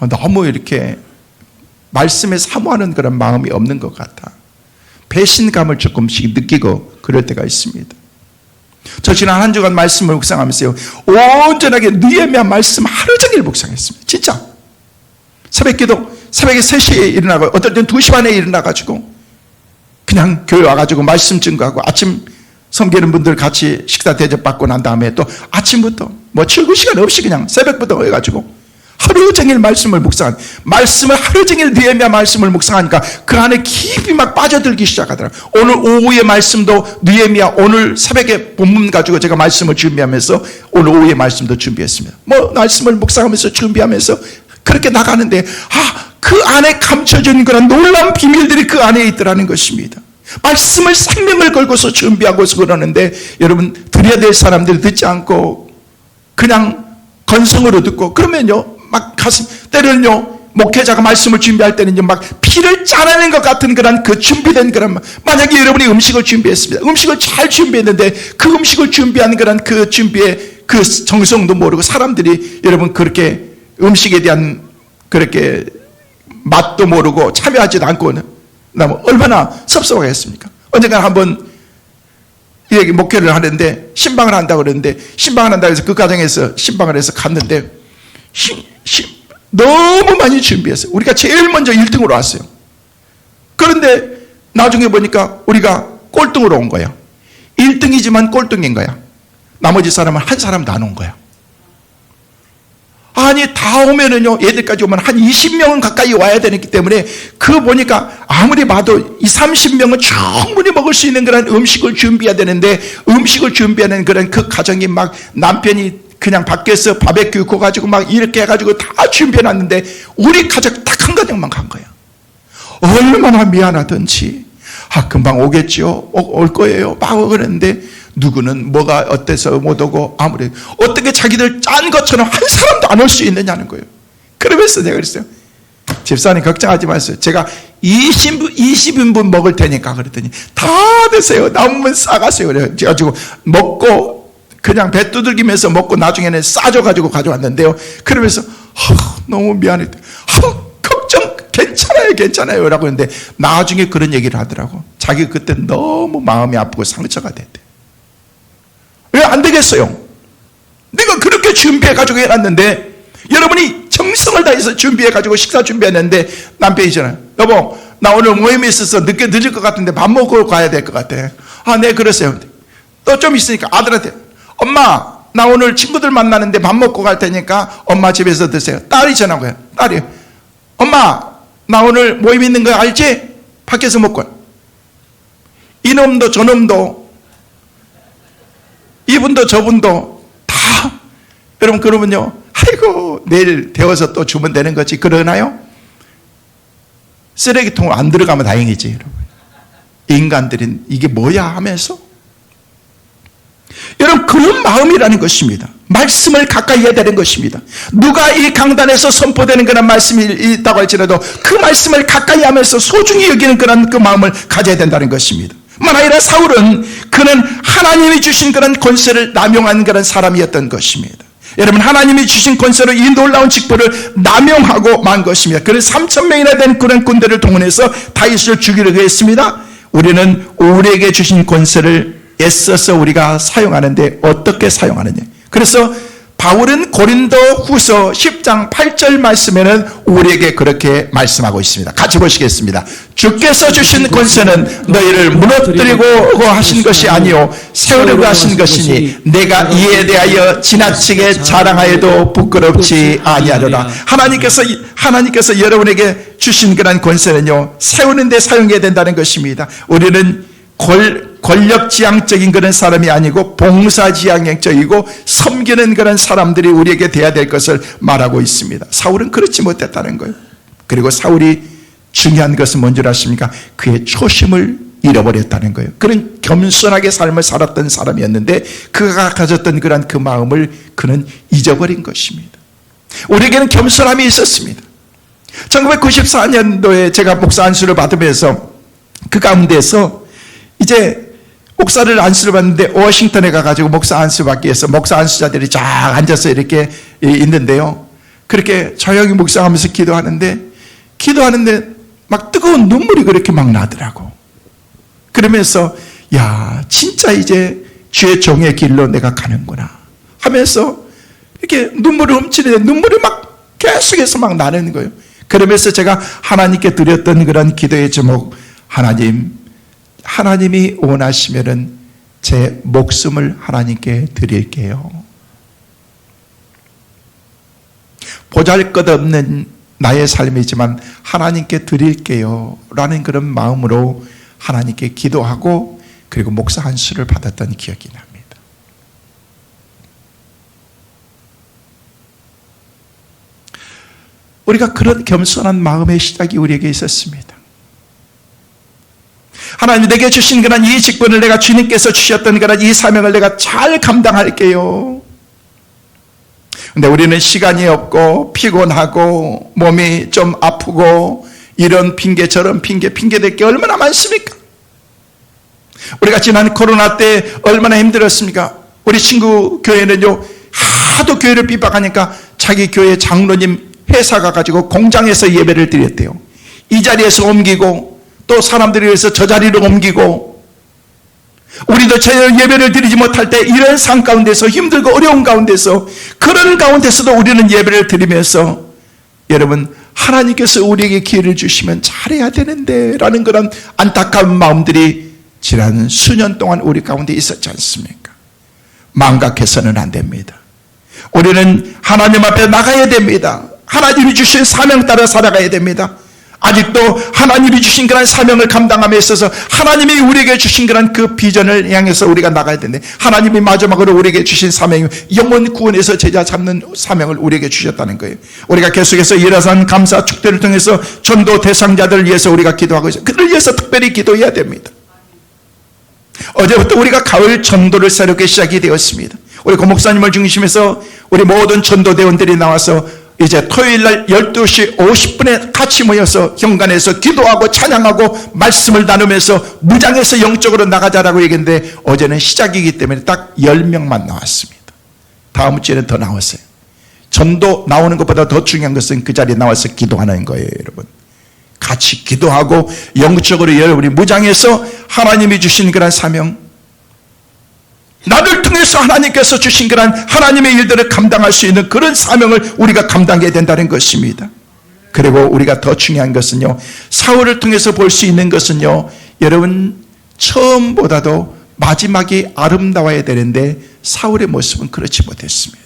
너무 이렇게 말씀에 사모하는 그런 마음이 없는 것 같아. 배신감을 조금씩 느끼고 그럴 때가 있습니다. 저 지난 한 주간 말씀을 묵상하면서요, 온전하게 느헤미야 말씀 하루 종일 묵상했습니다. 진짜. 새벽기도 새벽에 3시에 일어나고 어떨 땐 2시 반에 일어나가지고 그냥 교회 와가지고 말씀 증거하고, 아침 섬기는 분들 같이 식사 대접받고 난 다음에 또 아침부터 출근 시간 없이 그냥 새벽부터 해가지고 하루 종일 말씀을 묵상한, 말씀을 하루 종일 느헤미야 말씀을 묵상하니까 그 안에 깊이 막 빠져들기 시작하더라고요. 오늘 오후의 말씀도 느헤미야, 오늘 새벽에 본문 가지고 제가 말씀을 준비하면서 오늘 오후의 말씀도 준비했습니다. 말씀을 묵상하면서 준비하면서 그렇게 나가는데, 그 안에 감춰진 그런 놀라운 비밀들이 그 안에 있더라는 것입니다. 말씀을 생명을 걸고서 준비하고서 그러는데, 여러분, 드려야 될 사람들이 듣지 않고 그냥 건성으로 듣고 그러면요, 막 가슴, 때로는요, 목회자가 말씀을 준비할 때는요, 막 피를 짜내는 것 같은 그런 그 준비된 그런, 만약에 여러분이 음식을 준비했습니다. 음식을 잘 준비했는데 그 음식을 준비한 그런 그 준비의 그 정성도 모르고 사람들이 여러분 그렇게 음식에 대한 그렇게 맛도 모르고 참여하지도 않고 나면 얼마나 섭섭하겠습니까? 언젠가 한번 여기 목회를 하는데 신방을 한다고 그러는데, 신방을 한다고 해서 그 과정에서 신방을 해서 갔는데 너무 많이 준비했어요. 우리가 제일 먼저 1등으로 왔어요. 그런데 나중에 보니까 우리가 꼴등으로 온 거야. 1등이지만 꼴등인 거야. 나머지 사람은 한 사람도 안 온 거야. 아니, 다 오면은요, 얘들까지 오면 한 20명은 가까이 와야 되기 때문에 그 보니까 아무리 봐도 30명은 충분히 먹을 수 있는 그런 음식을 준비해야 되는데, 음식을 준비하는 그런 그 과정이 막 남편이 그냥 밖에서 바베큐 구워가지고 막 이렇게 해가지고 다 준비해놨는데 우리 가족 딱 한 가정만 간 거야. 얼마나 미안하던지, 금방 오겠죠, 올 거예요 막 그랬는데, 누구는 뭐가 어때서 못 오고, 아무리 어떻게 자기들 짠 것처럼 한 사람도 안 올 수 있느냐는 거예요. 그러면서 제가 그랬어요. 집사님 걱정하지 마세요. 제가 20인분 먹을 테니까 그랬더니 다 드세요. 남으면 싸가세요. 그래가지고 먹고 그냥 배 두들기면서 먹고 나중에는 싸줘가지고 가져왔는데요. 그러면서 너무 미안해. 걱정 괜찮아요 라고 했는데 나중에 그런 얘기를 하더라고. 자기 그때 너무 마음이 아프고 상처가 됐대. 왜 안 되겠어요? 내가 그렇게 준비해가지고 해놨는데 여러분이 정성을 다해서 준비해가지고 식사 준비했는데 남편이잖아요. 여보 나 오늘 모임이 있어서 늦을 것 같은데 밥 먹고 가야 될 것 같아. 네 그러세요. 또 좀 있으니까 아들한테 엄마 나 오늘 친구들 만나는데 밥 먹고 갈 테니까 엄마 집에서 드세요. 딸이 전화고요. 딸이 엄마 나 오늘 모임 있는 거 알지? 밖에서 먹고. 이놈도 저놈도 이분도 저분도 다 여러분 그러면요 아이고 내일 데워서 또 주면 되는 거지 그러나요? 쓰레기통을 안 들어가면 다행이지 여러분. 인간들은 이게 뭐야 하면서 여러분 그런 마음이라는 것입니다. 말씀을 가까이 해야 되는 것입니다. 누가 이 강단에서 선포되는 그런 말씀이 있다고 할지라도 그 말씀을 가까이 하면서 소중히 여기는 그런 그 마음을 가져야 된다는 것입니다. 뿐만 아니라 사울은 그는 하나님이 주신 그런 권세를 남용한 그런 사람이었던 것입니다. 여러분 하나님이 주신 권세로 이 놀라운 직분을 남용하고 만 것입니다. 그래서 3,000명이나 된 그런 군대를 동원해서 다윗을 죽이려고 했습니다. 우리는 우리에게 주신 권세를 애써서 우리가 사용하는데 어떻게 사용하느냐. 그래서 바울은 고린도 후서 10장 8절 말씀에는 우리에게 그렇게 말씀하고 있습니다. 같이 보시겠습니다. 주께서 주신 권세는 너희를 무너뜨리고 하신 것이 아니요 세우려고 하신 것이니 내가 이에 대하여 지나치게 자랑하여도 부끄럽지 아니하리라. 하나님께서 여러분에게 주신 그런 권세는요 세우는 데 사용해야 된다는 것입니다. 우리는 권력지향적인 그런 사람이 아니고 봉사지향적이고 섬기는 그런 사람들이 우리에게 돼야 될 것을 말하고 있습니다. 사울은 그렇지 못했다는 거예요. 그리고 사울이 중요한 것은 뭔지 아십니까? 그의 초심을 잃어버렸다는 거예요. 그는 겸손하게 삶을 살았던 사람이었는데 그가 가졌던 그런 그 마음을 그는 잊어버린 것입니다. 우리에게는 겸손함이 있었습니다. 1994년도에 제가 목사 안수를 받으면서 그 가운데서 이제 목사를 안수를 받는데 워싱턴에 가가지고 목사 안수 받기 위해서 목사 안수자들이 쫙 앉아서 이렇게 있는데요. 그렇게 조용히 묵상하면서 기도하는데 막 뜨거운 눈물이 그렇게 막 나더라고. 그러면서 야 진짜 이제 주의 종의 길로 내가 가는구나 하면서 이렇게 눈물을 훔치는데 눈물이 막 계속해서 막 나는 거예요. 그러면서 제가 하나님께 드렸던 그런 기도의 제목, 하나님이 원하시면은 제 목숨을 하나님께 드릴게요. 보잘것없는 나의 삶이지만 하나님께 드릴게요 라는 그런 마음으로 하나님께 기도하고 그리고 목사 안수를 받았던 기억이 납니다. 우리가 그런 겸손한 마음의 시작이 우리에게 있었습니다. 하나님 내게 주신 그런 이 직분을 내가 주님께서 주셨던 그런 이 사명을 내가 잘 감당할게요. 근데 우리는 시간이 없고 피곤하고 몸이 좀 아프고 이런 핑계 저런 핑계댈 게 얼마나 많습니까? 우리가 지난 코로나 때 얼마나 힘들었습니까? 우리 친구 교회는요 하도 교회를 핍박하니까 자기 교회 장로님 회사 가가지고 공장에서 예배를 드렸대요. 이 자리에서 옮기고 또 사람들이 위해서 저 자리로 옮기고 우리도 저 예배를 드리지 못할 때 이런 상황 가운데서 힘들고 어려운 가운데서 그런 가운데서도 우리는 예배를 드리면서 여러분 하나님께서 우리에게 기회를 주시면 잘해야 되는데 라는 그런 안타까운 마음들이 지난 수년 동안 우리 가운데 있었지 않습니까? 망각해서는 안 됩니다. 우리는 하나님 앞에 나가야 됩니다. 하나님이 주신 사명 따라 살아가야 됩니다. 아직도 하나님이 주신 그런 사명을 감당함에 있어서 하나님이 우리에게 주신 그런 그 비전을 향해서 우리가 나가야 되는데 하나님이 마지막으로 우리에게 주신 사명이 영혼 구원에서 제자 잡는 사명을 우리에게 주셨다는 거예요. 우리가 계속해서 일화산 감사 축제를 통해서 전도 대상자들을 위해서 우리가 기도하고 있어요. 그들을 위해서 특별히 기도해야 됩니다. 어제부터 우리가 가을 전도를 새롭게 시작이 되었습니다. 우리 고목사님을 중심해서 우리 모든 전도대원들이 나와서 이제 토요일날 12시 50분에 같이 모여서 현관에서 기도하고 찬양하고 말씀을 나누면서 무장해서 영적으로 나가자라고 얘기했는데 어제는 시작이기 때문에 딱 10명만 나왔습니다. 다음 주에는 더 나왔어요. 전도 나오는 것보다 더 중요한 것은 그 자리에 나와서 기도하는 거예요, 여러분. 같이 기도하고 영적으로 여러분이 무장해서 하나님이 주신 그런 사명, 나를 통해서 하나님께서 주신 그런 하나님의 일들을 감당할 수 있는 그런 사명을 우리가 감당해야 된다는 것입니다. 그리고 우리가 더 중요한 것은요, 사울을 통해서 볼 수 있는 것은요, 여러분 처음보다도 마지막이 아름다워야 되는데 사울의 모습은 그렇지 못했습니다.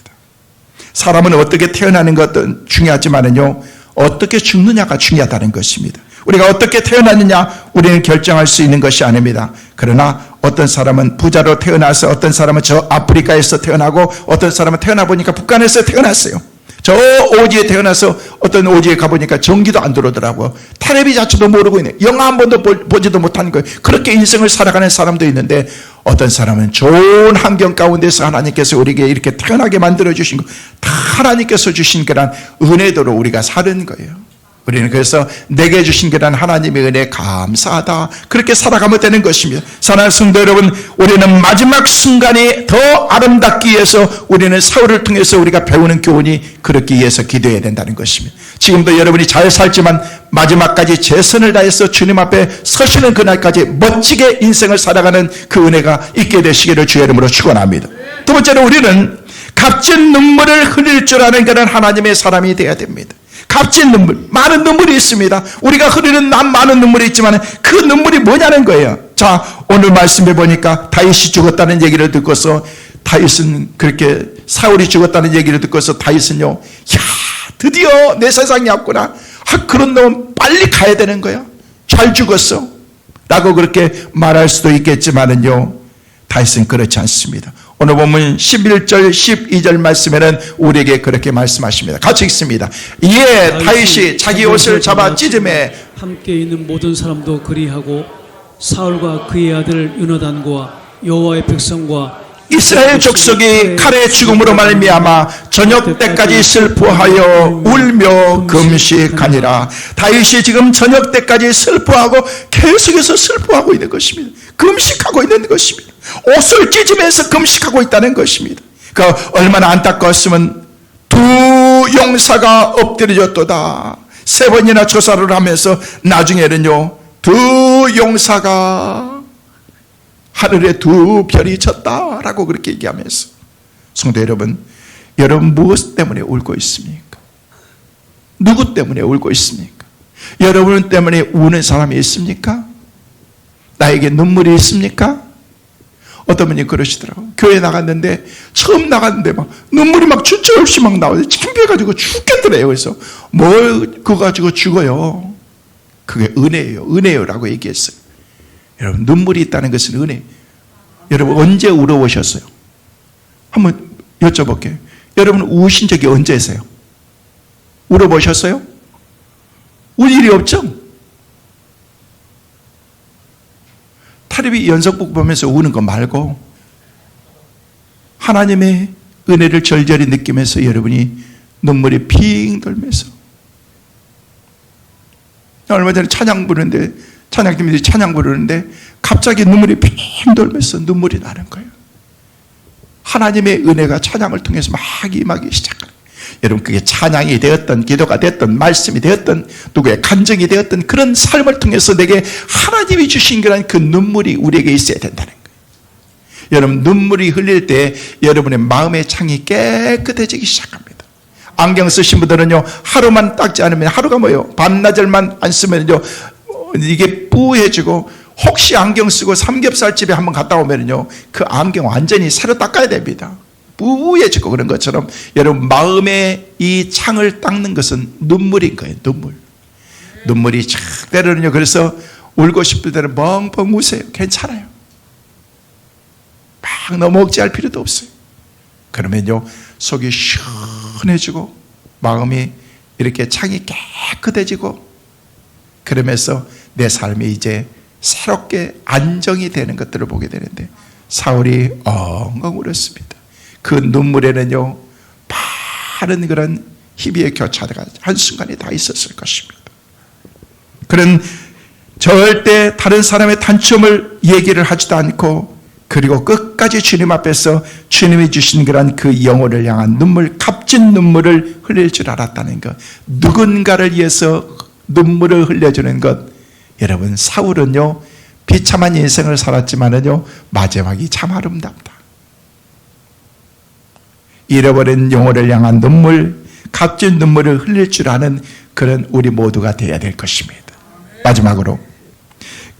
사람은 어떻게 태어나는 것도 중요하지만은요, 어떻게 죽느냐가 중요하다는 것입니다. 우리가 어떻게 태어났느냐 우리는 결정할 수 있는 것이 아닙니다. 그러나 어떤 사람은 부자로 태어나서 어떤 사람은 저 아프리카에서 태어나고 어떤 사람은 태어나 보니까 북한에서 태어났어요. 저 오지에 태어나서 어떤 오지에 가보니까 전기도 안 들어오더라고요. 텔레비 자체도 모르고 있네. 영화 한 번도 보지도 못한 거예요. 그렇게 인생을 살아가는 사람도 있는데 어떤 사람은 좋은 환경 가운데서 하나님께서 우리에게 이렇게 태어나게 만들어주신 거 다 하나님께서 주신 그런 은혜대로 우리가 사는 거예요. 우리는 그래서 내게 주신 그런 하나님의 은혜에 감사하다, 그렇게 살아가면 되는 것입니다. 사랑하는 성도 여러분, 우리는 마지막 순간이 더 아름답기 위해서 우리는 사울을 통해서 우리가 배우는 교훈이 그렇기 위해서 기도해야 된다는 것입니다. 지금도 여러분이 잘 살지만 마지막까지 최선을 다해서 주님 앞에 서시는 그날까지 멋지게 인생을 살아가는 그 은혜가 있게 되시기를 주의 이름으로 축원합니다. 두 번째로 우리는 값진 눈물을 흘릴 줄 아는 그런 하나님의 사람이 되어야 됩니다. 값진 눈물, 많은 눈물이 있습니다. 우리가 흐르는 많은 눈물이 있지만 그 눈물이 뭐냐는 거예요. 자, 오늘 말씀해 보니까 다윗이 죽었다는 얘기를 듣고서 다윗은 그렇게 사울이 죽었다는 얘기를 듣고서 다윗은요, 야, 드디어 내 세상이 왔구나. 그런 놈은 빨리 가야 되는 거야. 잘 죽었어 라고 그렇게 말할 수도 있겠지만은요, 다윗은 그렇지 않습니다. 오늘 보면 11절 12절 말씀에는 우리에게 그렇게 말씀하십니다. 같이 읽습니다. 이에 다윗이 자기 옷을 잡아 찢음에 함께 있는 모든 사람도 그리하고 사울과 그의 아들 요나단과 여호와의 백성과 이스라엘 족속이 칼의 죽음으로 말미암아 저녁 때까지 슬퍼하여 울며 금식하니라. 다윗이 지금 저녁 때까지 슬퍼하고 계속해서 슬퍼하고 있는 것입니다. 금식하고 있는 것입니다. 옷을 찢으면서 금식하고 있다는 것입니다. 그 얼마나 안타까웠으면 두 용사가 엎드려졌도다. 3번이나 조사를 하면서 나중에는요, 두 용사가 하늘에 두 별이 쳤다라고 그렇게 얘기하면서, 성도 여러분, 여러분 무엇 때문에 울고 있습니까? 누구 때문에 울고 있습니까? 여러분 때문에 우는 사람이 있습니까? 나에게 눈물이 있습니까? 어떤 분이 그러시더라고요. 교회 나갔는데, 처음 나갔는데 막 눈물이 막 주저 없이 막 나오는데 창피해가지고 죽겠더래요. 그래서 뭘 그거 가지고 죽어요? 그게 은혜예요. 은혜요라고 얘기했어요. 여러분, 눈물이 있다는 것은 은혜. 여러분, 언제 울어보셨어요? 한번 여쭤볼게요. 여러분, 우신 적이 언제세요? 울어보셨어요? 울 일이 없죠? 타리비 연속극 보면서 우는 거 말고 하나님의 은혜를 절절히 느끼면서 여러분이 눈물이 핑 돌면서, 얼마 전에 찬양 부르는데, 찬양팀들이 찬양 부르는데 갑자기 눈물이 핑 돌면서 눈물이 나는 거예요. 하나님의 은혜가 찬양을 통해서 막 임하기 시작하는 거예요. 여러분, 그게 찬양이 되었던, 기도가 되었던, 말씀이 되었던, 누구의 감정이 되었던 그런 삶을 통해서 내게 하나님이 주신 그런 그 눈물이 우리에게 있어야 된다는 거예요. 여러분, 눈물이 흘릴 때 여러분의 마음의 창이 깨끗해지기 시작합니다. 안경 쓰신 분들은요, 하루만 닦지 않으면, 하루가 뭐예요? 반나절만 안 쓰면요, 이게 뿌해지고, 혹시 안경 쓰고 삼겹살집에 한번 갔다 오면요, 그 안경 완전히 새로 닦아야 됩니다. 뿌해지고 그런 것처럼 여러분, 마음의 이 창을 닦는 것은 눈물인 거예요. 눈물이 착 때로는요, 그래서 울고 싶을 때는 뻥뻥 우세요. 괜찮아요. 막 너무 억지할 필요도 없어요. 그러면요, 속이 시원해지고 마음이 이렇게 창이 깨끗해지고, 그러면서 내 삶이 이제 새롭게 안정이 되는 것들을 보게 되는데, 사울이 엉엉 울었습니다. 그 눈물에는요, 많은 그런 희비의 교차가 한순간에 다 있었을 것입니다. 그는 절대 다른 사람의 단점을 얘기를 하지도 않고 그리고 끝까지 주님 앞에서 주님이 주신 그런 그 영혼을 향한 눈물, 값진 눈물을 흘릴 줄 알았다는 것, 누군가를 위해서 눈물을 흘려주는 것. 여러분, 사울은요 비참한 인생을 살았지만은요 마지막이 참 아름답다. 잃어버린 영혼을 향한 눈물, 값진 눈물을 흘릴 줄 아는 그런 우리 모두가 되어야 될 것입니다. 마지막으로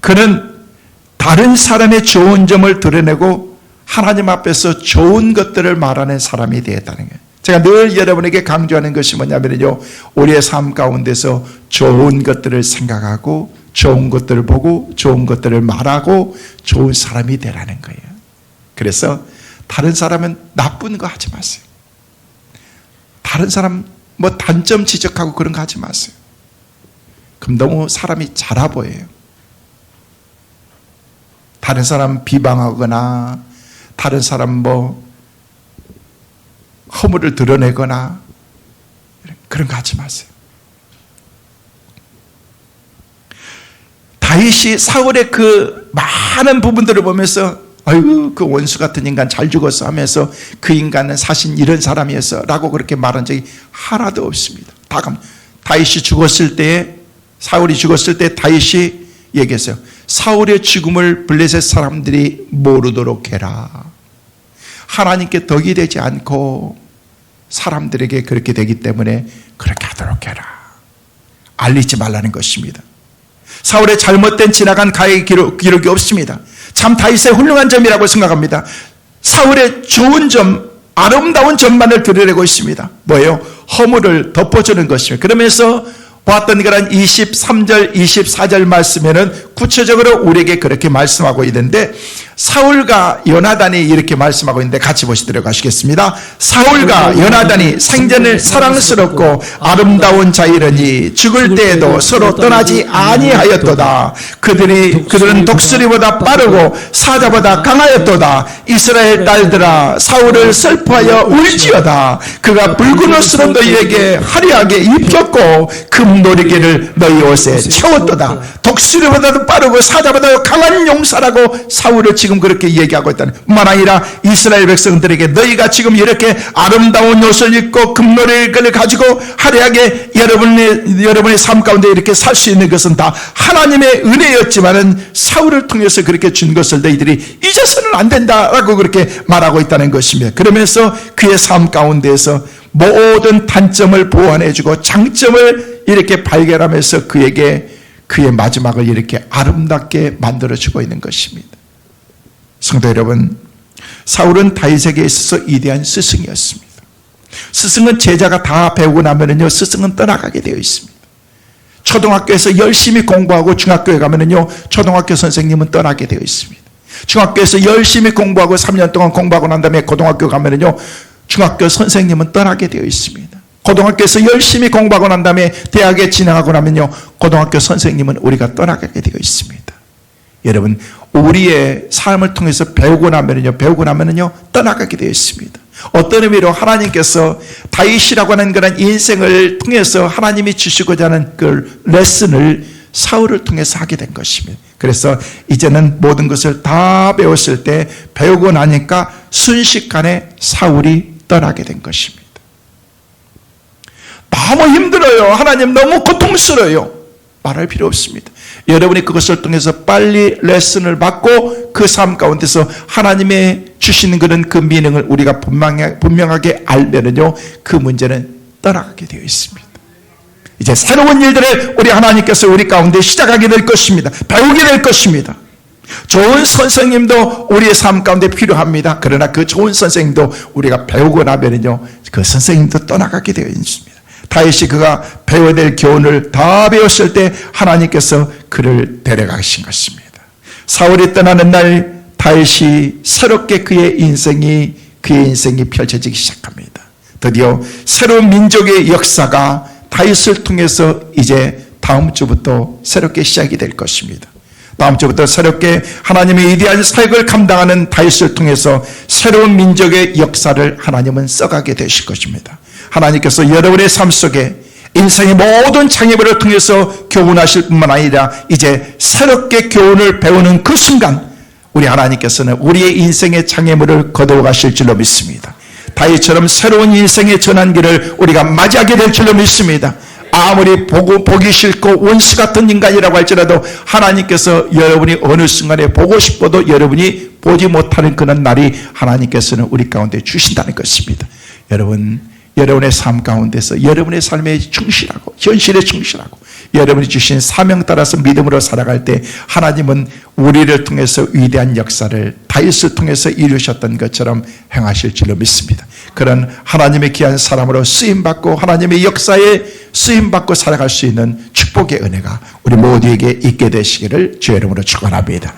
그는 다른 사람의 좋은 점을 드러내고 하나님 앞에서 좋은 것들을 말하는 사람이 되었다는 거예요. 제가 늘 여러분에게 강조하는 것이 뭐냐면요, 우리의 삶 가운데서 좋은 것들을 생각하고 좋은 것들을 보고 좋은 것들을 말하고 좋은 사람이 되라는 거예요. 그래서 다른 사람은 나쁜 거 하지 마세요. 다른 사람 뭐 단점 지적하고 그런 거 하지 마세요. 그럼 너무 사람이 작아 보여요. 다른 사람 비방하거나 다른 사람 뭐 허물을 드러내거나 그런 거 하지 마세요. 다윗이 사울의 그 많은 부분들을 보면서 아이고 그 원수 같은 인간 잘 죽었어 하면서 그 인간은 사실 이런 사람이었어 라고 그렇게 말한 적이 하나도 없습니다. 다윗이 죽었을 때, 사울이 죽었을 때 다윗이 얘기했어요. 사울의 죽음을 블레셋 사람들이 모르도록 해라. 하나님께 덕이 되지 않고 사람들에게 그렇게 되기 때문에 그렇게 하도록 해라. 알리지 말라는 것입니다. 사울의 잘못된 지나간 가해 기록이 없습니다. 참 다윗의 훌륭한 점이라고 생각합니다. 사울의 좋은 점, 아름다운 점만을 드러내고 있습니다. 뭐예요? 허물을 덮어주는 것입니다. 그러면서 보았던 그런 23절, 24절 말씀에는 구체적으로 우리에게 그렇게 말씀하고 있는데, 사울과 요나단이 이렇게 말씀하고 있는데 같이 보시도록 하시겠습니다. 사울과 요나단이 생전을 사랑스럽고 아름다운 자이러니 죽을 때에도 서로 떠나지 아니하였도다. 그들은 독수리보다 빠르고 사자보다 강하였도다. 이스라엘 딸들아, 사울을 슬퍼하여 울지어다. 그가 붉은 옷으로 너희에게 화려하게 입혔고 금노리개를 너희 옷에 채웠도다. 독수리보다도 빠르고 사자보다도 강한 용사라고 사울을 지금 그렇게 얘기하고 있다는 뿐만 아니라 이스라엘 백성들에게 너희가 지금 이렇게 아름다운 옷을 입고 금노래를 가지고 화려하게 여러분의 삶 가운데 이렇게 살 수 있는 것은 다 하나님의 은혜였지만은 사울을 통해서 그렇게 준 것을 너희들이 잊어서는 안 된다라고 그렇게 말하고 있다는 것입니다. 그러면서 그의 삶 가운데에서 모든 단점을 보완해주고 장점을 이렇게 발견하면서 그에게 그의 마지막을 이렇게 아름답게 만들어주고 있는 것입니다. 성도 여러분, 사울은 다윗에게 있어서 위대한 스승이었습니다. 스승은 제자가 다 배우고 나면은요, 스승은 떠나가게 되어 있습니다. 초등학교에서 열심히 공부하고 중학교에 가면은요, 초등학교 선생님은 떠나게 되어 있습니다. 중학교에서 열심히 공부하고 3년 동안 공부하고 난 다음에 고등학교 가면은요, 중학교 선생님은 떠나게 되어 있습니다. 고등학교에서 열심히 공부하고 난 다음에 대학에 진학하고 나면요, 고등학교 선생님은 우리가 떠나게 되어 있습니다. 여러분, 우리의 삶을 통해서 배우고 나면은요 떠나가게 되어 있습니다. 어떤 의미로 하나님께서 다윗이라고 하는 그런 인생을 통해서 하나님이 주시고자 하는 그 레슨을 사울을 통해서 하게 된 것입니다. 그래서 이제는 모든 것을 다 배웠을 때 배우고 나니까 순식간에 사울이 떠나게 된 것입니다. 너무 힘들어요. 하나님 너무 고통스러워요. 말할 필요 없습니다. 여러분이 그것을 통해서 빨리 레슨을 받고 그 삶 가운데서 하나님의 주시는 그런 그 미능을 우리가 분명하게 알면은요, 그 문제는 떠나가게 되어 있습니다. 이제 새로운 일들을 우리 하나님께서 우리 가운데 시작하게 될 것입니다. 배우게 될 것입니다. 좋은 선생님도 우리의 삶 가운데 필요합니다. 그러나 그 좋은 선생님도 우리가 배우고 나면은요, 그 선생님도 떠나가게 되어 있습니다. 다윗이 그가 배워야 될 교훈을 다 배웠을 때 하나님께서 그를 데려가신 것입니다. 사울이 떠나는 날 다윗이 새롭게 그의 인생이 펼쳐지기 시작합니다. 드디어 새로운 민족의 역사가 다윗을 통해서 이제 다음 주부터 새롭게 시작이 될 것입니다. 다음 주부터 새롭게 하나님의 위대한 사역을 감당하는 다윗을 통해서 새로운 민족의 역사를 하나님은 써가게 되실 것입니다. 하나님께서 여러분의 삶 속에 인생의 모든 장애물을 통해서 교훈하실 뿐만 아니라 이제 새롭게 교훈을 배우는 그 순간 우리 하나님께서는 우리의 인생의 장애물을 거두어 가실 줄로 믿습니다. 다윗처럼 새로운 인생의 전환기를 우리가 맞이하게 될 줄로 믿습니다. 아무리 보기 싫고 원수 같은 인간이라고 할지라도 하나님께서 여러분이 어느 순간에 보고 싶어도 여러분이 보지 못하는 그런 날이 하나님께서는 우리 가운데 주신다는 것입니다. 여러분의 삶 가운데서 여러분의 삶에 충실하고 현실에 충실하고 여러분이 주신 사명 따라서 믿음으로 살아갈 때 하나님은 우리를 통해서 위대한 역사를 다윗을 통해서 이루셨던 것처럼 행하실 줄로 믿습니다. 그런 하나님의 귀한 사람으로 쓰임받고 하나님의 역사에 쓰임받고 살아갈 수 있는 축복의 은혜가 우리 모두에게 있게 되시기를 주의 이름으로 축원합니다.